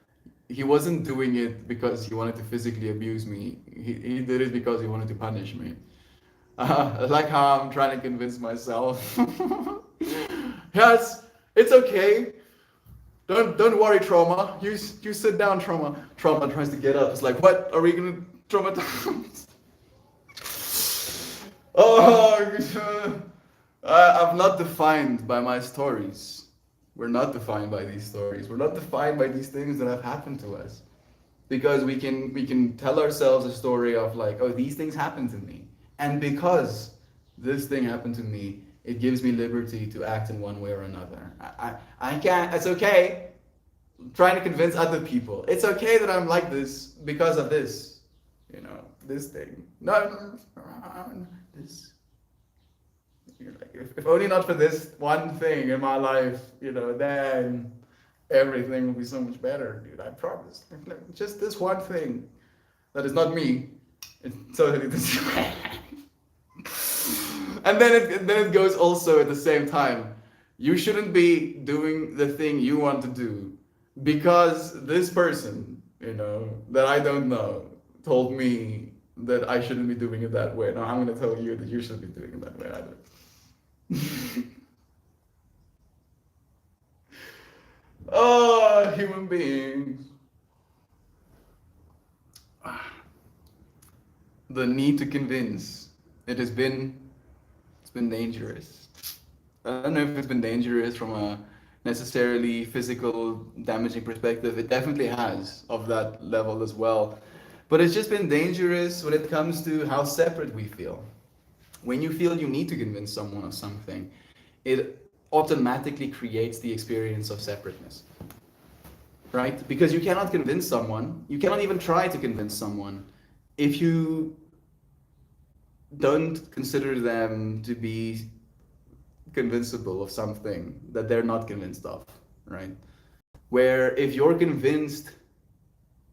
Speaker 1: he wasn't doing it because he wanted to physically abuse me. He did it because he wanted to punish me. Like how I'm trying to convince myself. Yes, it's okay. Don't worry, trauma. You sit down, trauma. Trauma tries to get up. It's like, what are we gonna traumatize? Oh, I'm not defined by my stories. We're not defined by these stories. We're not defined by these things that have happened to us. Because we can tell ourselves a story of like, oh, these things happened to me. And because this thing happened to me, it gives me liberty to act in one way or another. I can't, it's okay trying to convince other people. It's okay that I'm like this because of this, this thing. No, this. You're like, if only not for this one thing in my life, then everything will be so much better, dude. I promise. Just this one thing that is not me. It's totally this. And then it goes also at the same time. You shouldn't be doing the thing you want to do because this person, that I don't know, told me that I shouldn't be doing it that way. Now I'm gonna tell you that you shouldn't be doing it that way either. Oh, human beings. The need to convince. It's been dangerous. I don't know if it's been dangerous from a necessarily physical damaging perspective. It definitely has of that level as well. But it's just been dangerous when it comes to how separate we feel. When you feel you need to convince someone of something, it automatically creates the experience of separateness. Right? Because you cannot convince someone, you cannot even try to convince someone if you don't consider them to be convincible of something that they're not convinced of, right? Where if you're convinced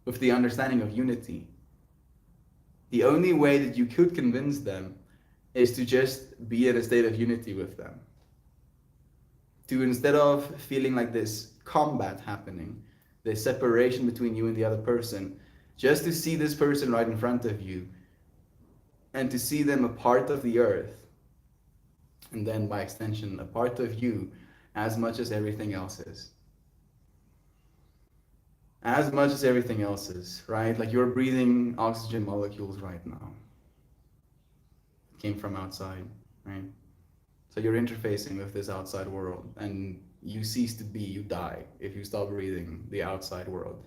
Speaker 1: with the understanding of unity, the only way that you could convince them is to just be in a state of unity with them. To instead of feeling like this combat happening, this separation between you and the other person, just to see this person right in front of you and to see them a part of the earth, and then by extension, a part of you as much as everything else is. As much as everything else is, right? Like you're breathing oxygen molecules right now. It came from outside, right? So you're interfacing with this outside world, and you cease to be, you die if you stop breathing the outside world.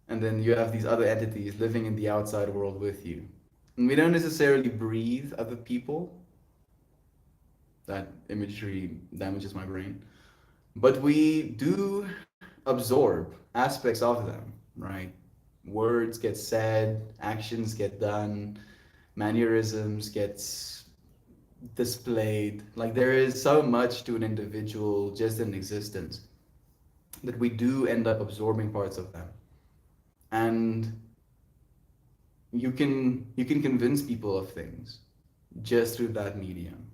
Speaker 1: And then you have these other entities living in the outside world with you. And we don't necessarily breathe other people. That imagery damages my brain. But we do absorb aspects of them, right? Words get said, actions get done, mannerisms gets displayed. Like there is so much to an individual just in existence that we do end up absorbing parts of them. And you can convince people of things just through that medium.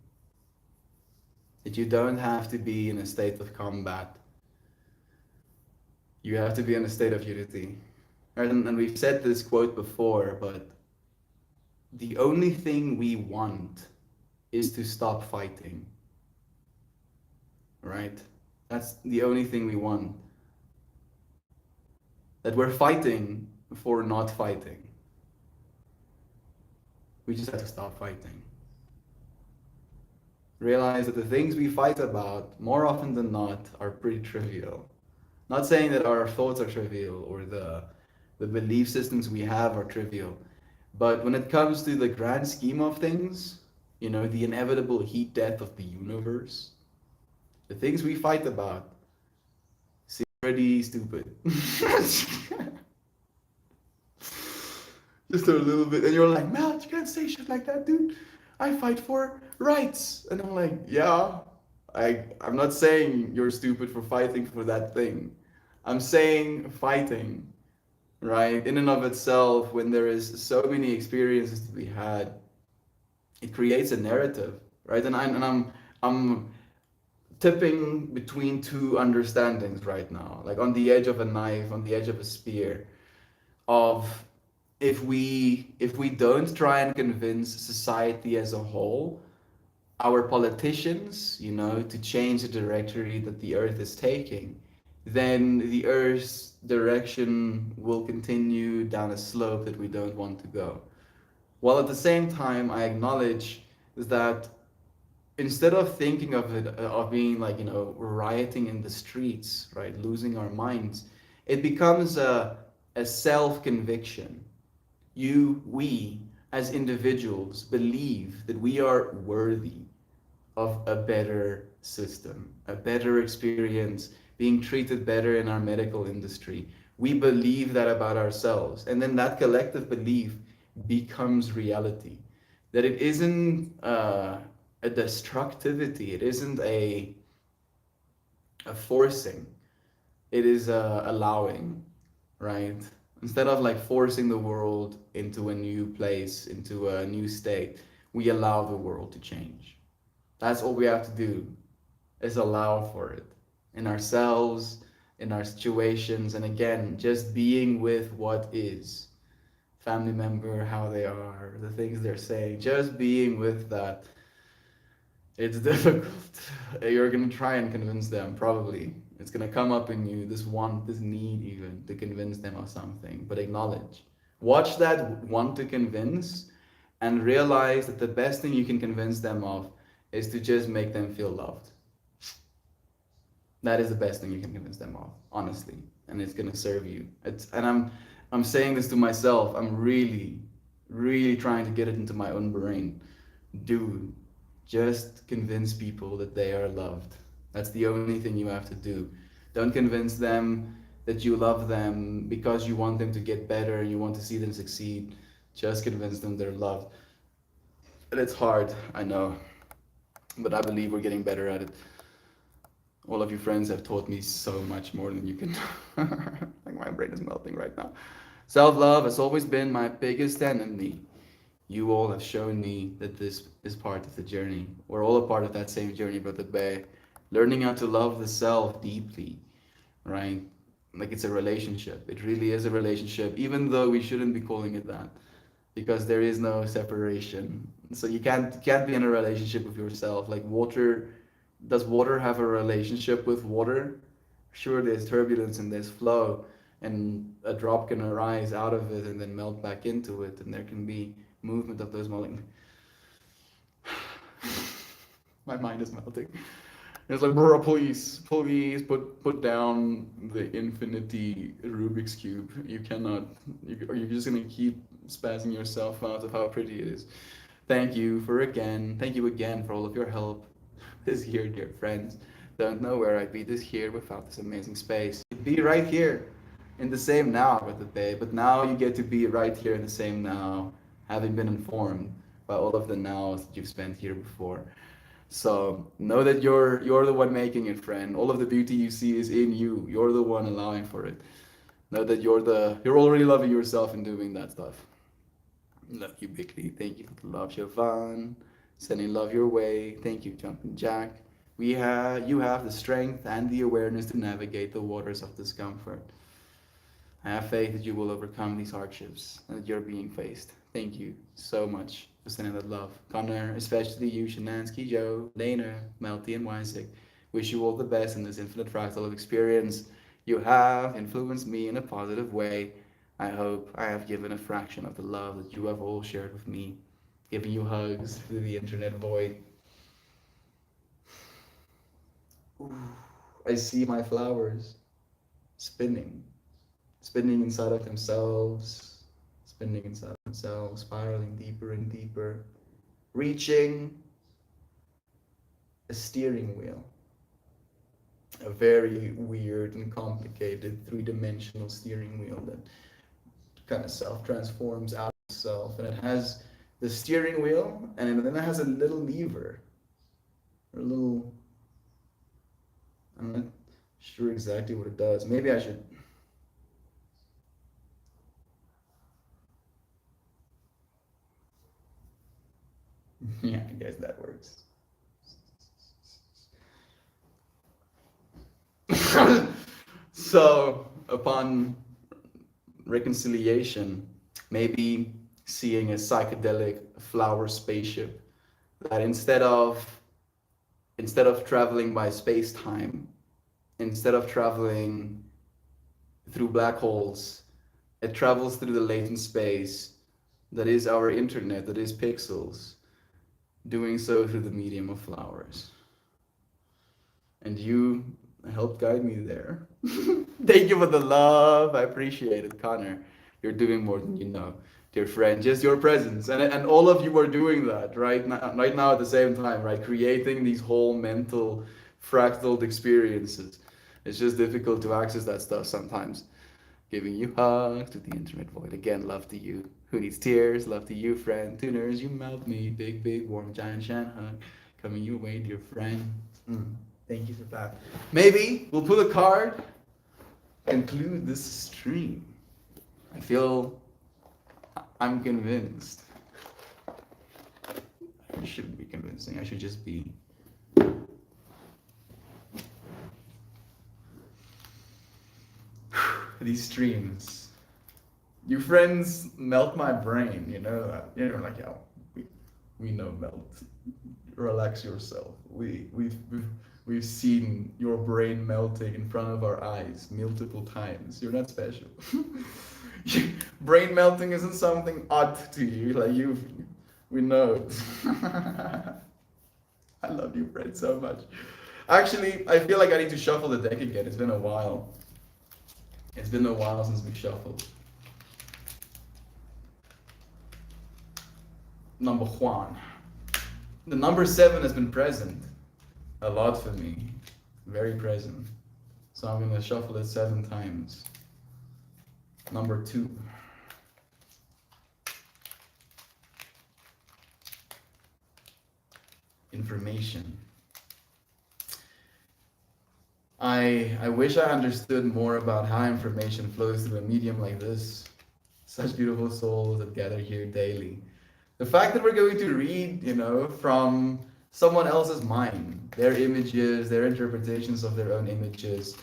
Speaker 1: That you don't have to be in a state of combat. You have to be in a state of unity. And we've said this quote before, but the only thing we want is to stop fighting. Right? That's the only thing we want. That we're fighting for not fighting. We just have to stop fighting. Realize that the things we fight about, more often than not, are pretty trivial. Not saying that our thoughts are trivial or the belief systems we have are trivial, but when it comes to the grand scheme of things, the inevitable heat death of the universe, the things we fight about seem pretty stupid. Just a little bit, and you're like, Mel, you can't say shit like that, dude. I fight for rights. And I'm like, yeah, I'm not saying you're stupid for fighting for that thing. I'm saying fighting, right? In and of itself, when there is so many experiences to be had, it creates a narrative, right? And I'm tipping between two understandings right now, like on the edge of a knife, on the edge of a spear, of if we don't try and convince society as a whole, our politicians, to change the trajectory that the earth is taking, then the earth's direction will continue down a slope that we don't want to go. While at the same time, I acknowledge that instead of thinking of it of being like, you know, rioting in the streets, right, losing our minds, it becomes a self conviction. We as individuals believe that we are worthy of a better system, a better experience, being treated better in our medical industry. We believe that about ourselves. And then that collective belief becomes reality. That it isn't a destructivity, it isn't a forcing, it is a allowing, right? Instead of like forcing the world into a new place, into a new state, we allow the world to change. That's all we have to do, is allow for it in ourselves, in our situations, and again, just being with what is. Family member, how they are, the things they're saying, just being with that. It's difficult. You're gonna try and convince them, probably. It's gonna come up in you, this want, this need even to convince them of something, but acknowledge. Watch that want to convince and realize that the best thing you can convince them of is to just make them feel loved. That is the best thing you can convince them of, honestly, and it's gonna serve you. I'm saying this to myself. I'm really, really trying to get it into my own brain. Dude, just convince people that they are loved. That's the only thing you have to do. Don't convince them that you love them because you want them to get better and you want to see them succeed. Just convince them they're loved. And it's hard, I know, but I believe we're getting better at it. All of you friends have taught me so much more than you can. Like my brain is melting right now. Self love has always been my biggest enemy. You all have shown me that this is part of the journey. We're all a part of that same journey, Brother Bay. Learning how to love the self deeply, right? Like it's a relationship. It really is a relationship, even though we shouldn't be calling it that, because there is no separation. So you can't be in a relationship with yourself. Like water, does water have a relationship with water? Sure, there's turbulence and there's flow, and a drop can arise out of it and then melt back into it, and there can be movement of those molecules. My mind is melting. It's like, bro, please put down the infinity Rubik's cube. You cannot. Or you're just gonna keep spazzing yourself out of how pretty it is. Thank you again for all of your help this year, dear friends. Don't know where I'd be this year without this amazing space. You'd be right here in the same now with the day, but now you get to be right here in the same now, having been informed by all of the nows that you've spent here before. So know that you're the one making it, friend. All of the beauty you see is in you. You're the one allowing for it. Know that you're already loving yourself and doing that stuff. Love you, Bickley. Thank you for the love, Siobhan. Sending love your way. Thank you, Jumping Jack. You have the strength and the awareness to navigate the waters of discomfort. I have faith that you will overcome these hardships that you're being faced. Thank you so much for sending that love. Connor, especially you, Shanansky, Joe, Lena, Melty, and Weisig. Wish you all the best in this infinite fractal of experience. You have influenced me in a positive way. I hope I have given a fraction of the love that you have all shared with me, giving you hugs through the internet void. Ooh, I see my flowers spinning, spinning inside of themselves, spinning inside of themselves, spiraling deeper and deeper, reaching a steering wheel. A very weird and complicated three-dimensional steering wheel that kind of self-transforms out of itself. And it has the steering wheel, and then it has a little lever, or a little, I'm not sure exactly what it does. Maybe I should. Yeah, I guess that works. So, upon reconciliation, maybe seeing a psychedelic flower spaceship that instead of traveling by space-time, instead of traveling through black holes, it travels through the latent space that is our internet, that is pixels, doing so through the medium of flowers. And you helped guide me there. Thank you for the love. I appreciate it, Connor. You're doing more than you know, dear friend. Just your presence, and all of you are doing that right now at the same time, right? Creating these whole mental fractaled experiences. It's just difficult to access that stuff sometimes. Giving you hugs to the intimate void. Again, love to you. Who needs tears? Love to you, friend. Tuners, you melt me. Big, big, warm, giant shan hug. Coming your way, dear friend. Thank you for that. Maybe we'll pull a card, conclude this stream. I feel I'm convinced. I shouldn't be convincing. I should just be. These streams. You friends melt my brain, you know that. You're like, yeah, we know melt. Relax yourself. We've seen your brain melting in front of our eyes multiple times. You're not special. Brain melting isn't something odd to you. Like we know. I love you, Fred, so much. Actually, I feel like I need to shuffle the deck again. It's been a while. It's been a while since we shuffled. Number one. The number 7 has been present a lot for me. Very present. So I'm going to shuffle it 7 times. Number 2. Information. I wish I understood more about how information flows through a medium like this. Such beautiful souls that gather here daily. The fact that we're going to read, from someone else's mind, their images, their interpretations of their own images,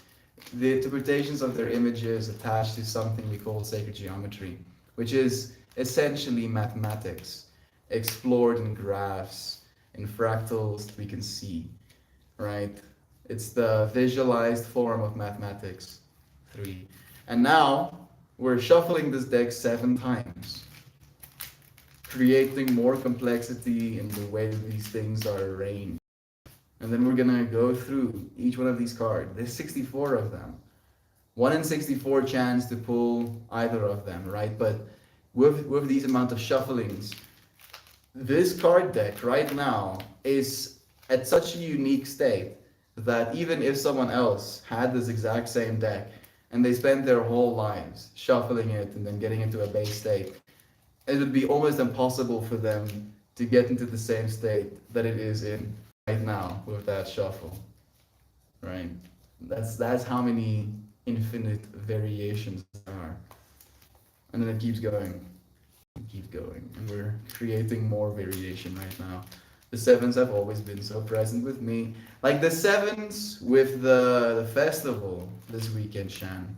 Speaker 1: the interpretations of their images attached to something we call sacred geometry, which is essentially mathematics, explored in graphs, in fractals that we can see, right? It's the visualized form of mathematics, 3. And now we're shuffling this deck 7 times, creating more complexity in the way that these things are arranged. And then we're gonna go through each one of these cards. There's 64 of them. 1 in 64 chance to pull either of them, right? But with these amount of shufflings, this card deck right now is at such a unique state that even if someone else had this exact same deck and they spent their whole lives shuffling it and then getting into a base state, it would be almost impossible for them to get into the same state that it is in right now with that shuffle, right? That's how many infinite variations there are. And then it keeps going, and we're creating more variation right now. The 7s have always been so present with me. Like the 7s with the festival this weekend, Shan.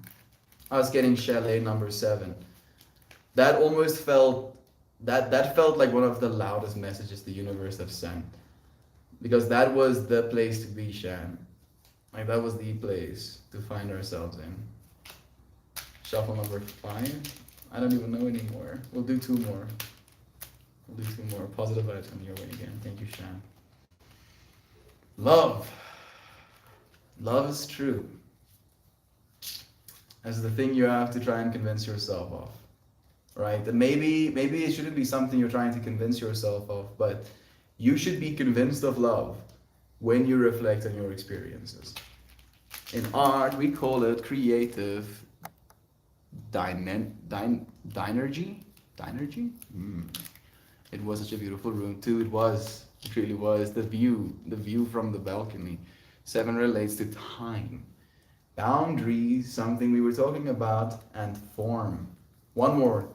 Speaker 1: I was getting Chalet number 7. That almost felt, that felt like one of the loudest messages the universe have sent. Because that was the place to be, Shan. Like that was the place to find ourselves in. Shuffle number 5. I don't even know anymore. We'll do 2 more. Positive vibes on your way again. Thank you, Shan. Love. Love is true. As the thing you have to try and convince yourself of. Right? And maybe it shouldn't be something you're trying to convince yourself of, but you should be convinced of love when you reflect on your experiences. In art, we call it creative dynergy? Dynergy? It was such a beautiful room too. It really was. The view from the balcony. 7 relates to time, boundaries, something we were talking about, and form. One more,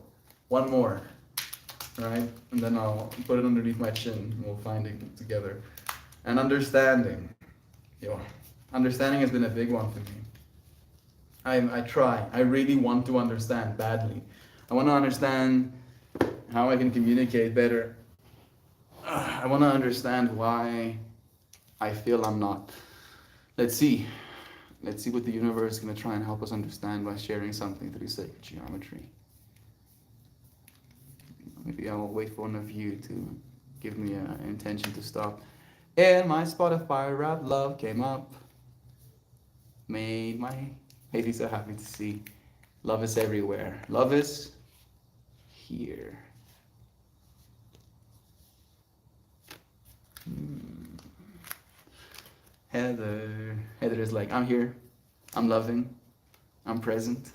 Speaker 1: right? And then I'll put it underneath my chin and we'll find it together. And understanding. Understanding has been a big one for me. I really want to understand badly. I want to understand how I can communicate better. I want to understand why I feel I'm not. Let's see what the universe is going to try and help us understand by sharing something through sacred geometry. Maybe I'll wait for one of you to give me an intention to stop. And my Spotify rap love came up. Made my Haiti so happy to see. Love is everywhere. Love is here. Heather is like, I'm here. I'm loving. I'm present.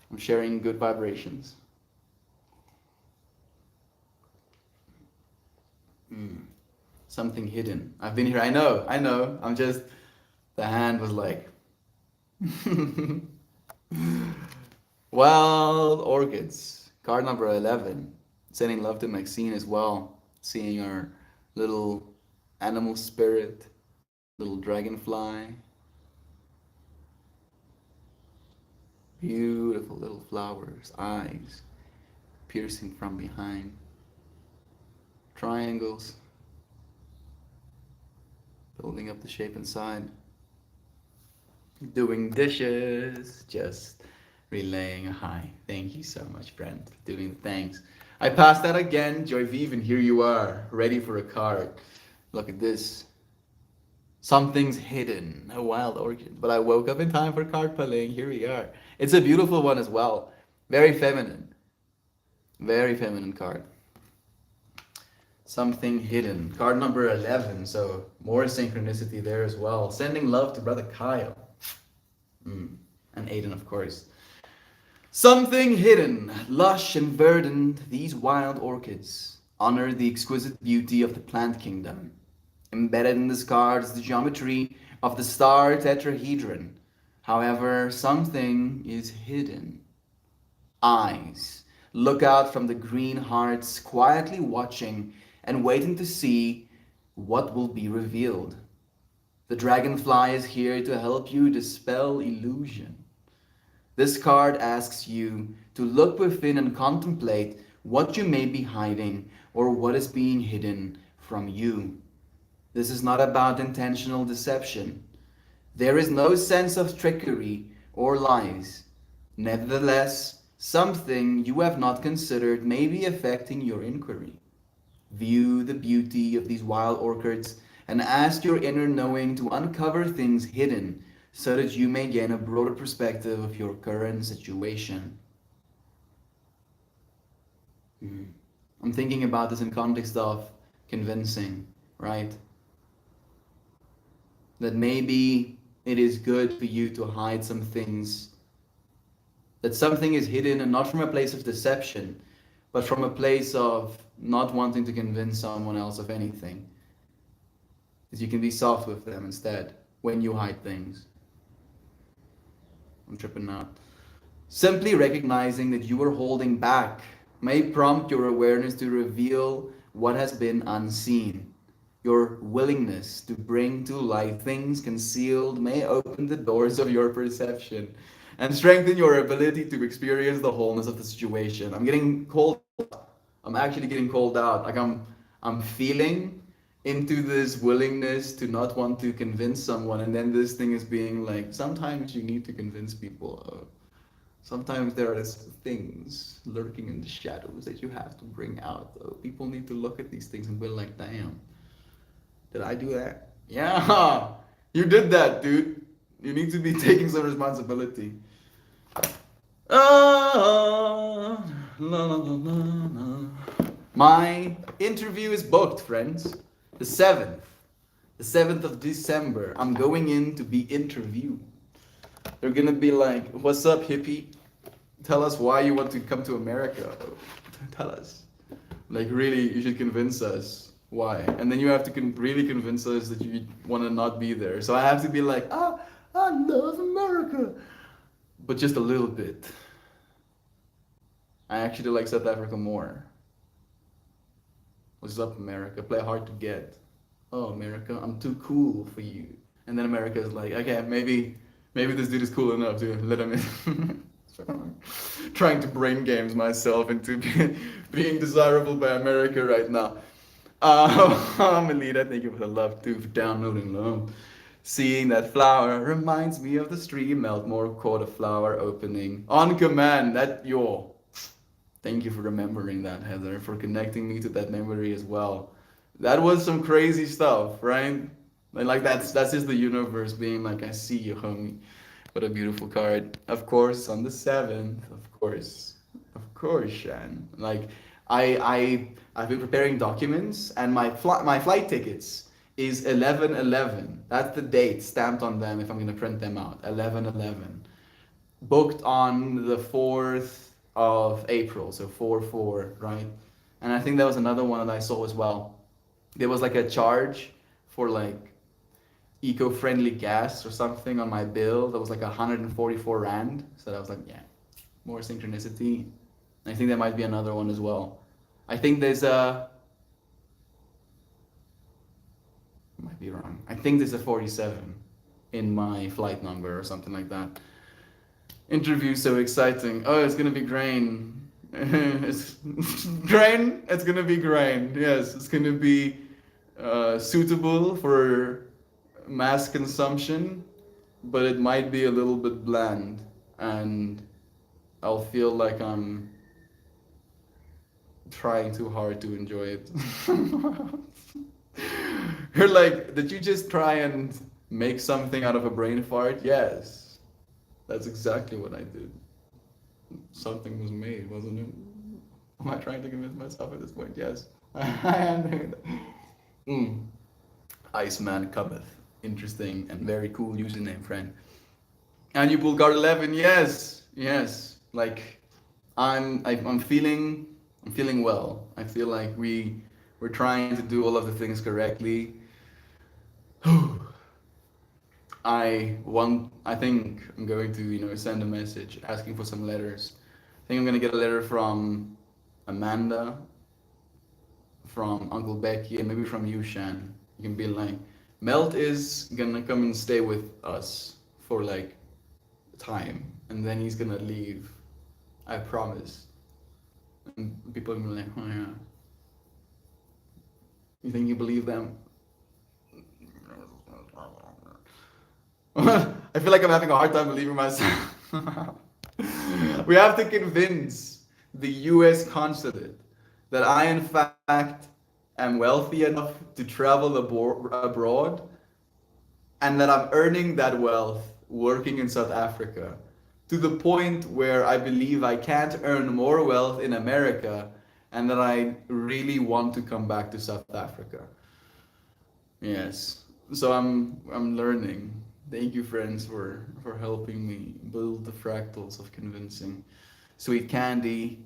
Speaker 1: I'm sharing good vibrations. Something hidden. I've been here. I know. I'm just, the hand was like, Wild Orchids. Card number 11. Sending love to Maxine as well. Seeing our little animal spirit, little dragonfly. Beautiful little flowers, eyes piercing from behind. Triangles building up the shape inside. Doing dishes, just relaying a hi. Thank you so much, Brent, for doing the thanks. I passed that again, Joy Vive, and here you are, ready for a card. Look at this. Something's hidden, a wild orchid. But I woke up in time for card pulling. Here we are. It's a beautiful one as well. Very feminine. Very feminine card. Something hidden. Card number 11. So more synchronicity there as well. Sending love to brother Kyle. And Aiden, of course. Something hidden, lush and verdant, these wild orchids honor the exquisite beauty of the plant kingdom. Embedded in this card is the geometry of the star tetrahedron. However, something is hidden. Eyes look out from the green hearts, quietly watching and waiting to see what will be revealed. The dragonfly is here to help you dispel illusion. This card asks you to look within and contemplate what you may be hiding or what is being hidden from you. This is not about intentional deception. There is no sense of trickery or lies. Nevertheless, something you have not considered may be affecting your inquiry. View the beauty of these wild orchids and ask your inner knowing to uncover things hidden so that you may gain a broader perspective of your current situation. I'm thinking about this in context of convincing, right? That maybe it is good for you to hide some things, that something is hidden and not from a place of deception, but from a place of not wanting to convince someone else of anything. That you can be soft with them instead when you hide things. I'm tripping out. Simply recognizing that you are holding back may prompt your awareness to reveal what has been unseen. Your willingness to bring to light things concealed may open the doors of your perception and strengthen your ability to experience the wholeness of the situation. I'm getting cold. I'm actually getting called out. Like I'm feeling into this willingness to not want to convince someone, and then this thing is being like, sometimes you need to convince people. Sometimes there are things lurking in the shadows that you have to bring out. People need to look at these things and be like, damn, did I do that? Yeah, you did that, dude. You need to be taking some responsibility. La, la, la, la, la. My interview is booked, friends. The 7th of December. I'm going in to be interviewed. They're gonna be like, what's up, hippie? Tell us why you want to come to America. Tell us. Like, really, you should convince us why. And then you have to really convince us that you want to not be there. So I have to be like, I love America. But just a little bit. I actually like South Africa more. What's up, America? Play hard to get. Oh, America, I'm too cool for you. And then America is like, okay, maybe this dude is cool enough to let him in. Trying to brain games myself into being desirable by America right now. Melita, thank you for the love too, for downloading love. Seeing that flower reminds me of the stream. Meltmore caught a flower opening on command. That yo. Thank you for remembering that, Heather, for connecting me to that memory as well. That was some crazy stuff, right? Like that's just the universe being like, I see you, homie. What a beautiful card. Of course, on the 7th, of course. Of course, Shan. Like I've been preparing documents and my flight tickets is 11/11. That's the date stamped on them if I'm gonna print them out. 11/11. Booked on the 4th of April, so 4/4, right? And I think that was another one that I saw as well. There was like a charge for like eco-friendly gas or something on my bill that was like 144 rand. So I was like, yeah, more synchronicity. I think there might be another one as well. I think there's a, I might be wrong. I think there's a 47 in my flight number or something like that. Interview so exciting. Oh, it's gonna be grain. It's grain. It's gonna be grain. Yes, it's gonna be suitable for mass consumption, but it might be a little bit bland, and I'll feel like I'm trying too hard to enjoy it. You're like, did you just try and make something out of a brain fart? Yes, that's exactly what I did. Something was made, wasn't it? Am I trying to convince myself at this point? Yes. I am doing that. Mm. Iceman cometh. Interesting and very cool username, friend. And you Bulgar 11, yes, yes. Like I'm feeling well. I feel like we're trying to do all of the things correctly. I think I'm going to, send a message asking for some letters. I think I'm gonna get a letter from Amanda, from Uncle Becky, and maybe from you, Shan. You can be like, Melt is gonna come and stay with us for like time, and then he's gonna leave. I promise. And people are gonna be like, oh yeah. You think you believe them? I feel like I'm having a hard time believing myself. We have to convince the US consulate that I, in fact, am wealthy enough to travel abroad and that I'm earning that wealth working in South Africa to the point where I believe I can't earn more wealth in America and that I really want to come back to South Africa. Yes. So I'm learning. Thank you, friends, for helping me build the fractals of convincing. Sweet Candy,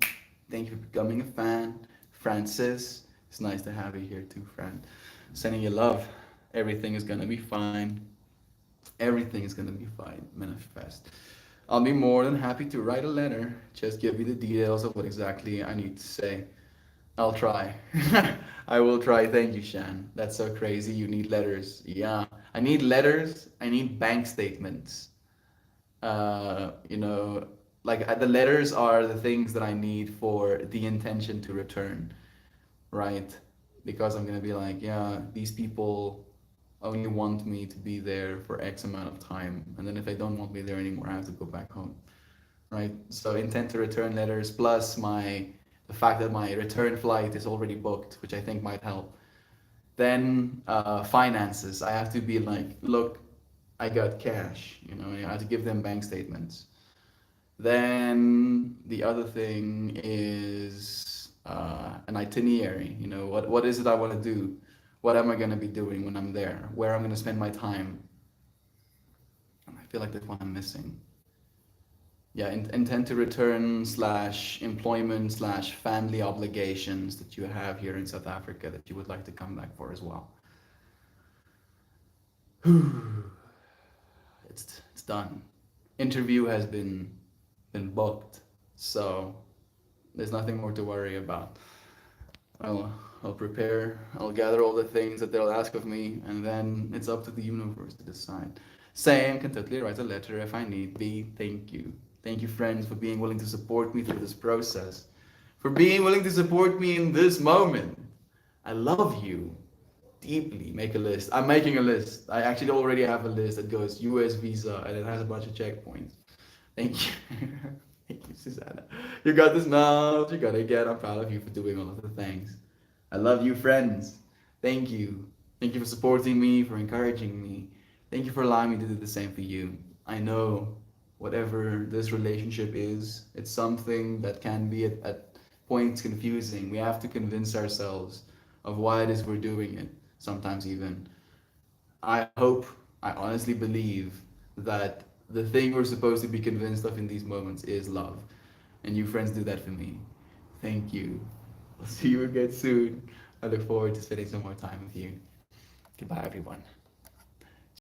Speaker 1: thank you for becoming a fan. Francis, it's nice to have you here too, friend. Sending you love. Everything is gonna be fine. Everything is gonna be fine. Manifest. I'll be more than happy to write a letter. Just give me the details of what exactly I need to say. I'll try. I will try. Thank you, Shan. That's so crazy. You need letters. Yeah. I need letters. I need bank statements. Uh, you know, the letters are the things that I need for the intention to return, right? Because I'm gonna be like, yeah, these people only want me to be there for X amount of time, and then if they don't want me there anymore, I have to go back home, right? So intent to return letters plus the fact that my return flight is already booked, which I think might help. Then finances, I have to be like, look, I got cash, I have to give them bank statements. Then the other thing is an itinerary. What is it I want to do? What am I going to be doing when I'm there? Where I'm going to spend my time? I feel like that's what I'm missing. Yeah, intent to return / employment / family obligations that you have here in South Africa that you would like to come back for as well. It's done. Interview has been booked, so there's nothing more to worry about. I'll prepare, I'll gather all the things that they'll ask of me, and then it's up to the universe to decide. Sam can totally write a letter if I need be. Thank you. Thank you, friends, for being willing to support me through this process, for being willing to support me in this moment. I love you deeply. Make a list. I'm making a list. I actually already have a list that goes US visa and it has a bunch of checkpoints. Thank you. Thank you, Susanna. You got this mouth. You got it again. I'm proud of you for doing all of the things. I love you, friends. Thank you. Thank you for supporting me, for encouraging me. Thank you for allowing me to do the same for you. I know whatever this relationship is, it's something that can be at points confusing. We have to convince ourselves of why it is we're doing it, sometimes even. I hope, I honestly believe that the thing we're supposed to be convinced of in these moments is love. And you friends do that for me. Thank you. I'll see you again soon. I look forward to spending some more time with you. Goodbye, everyone.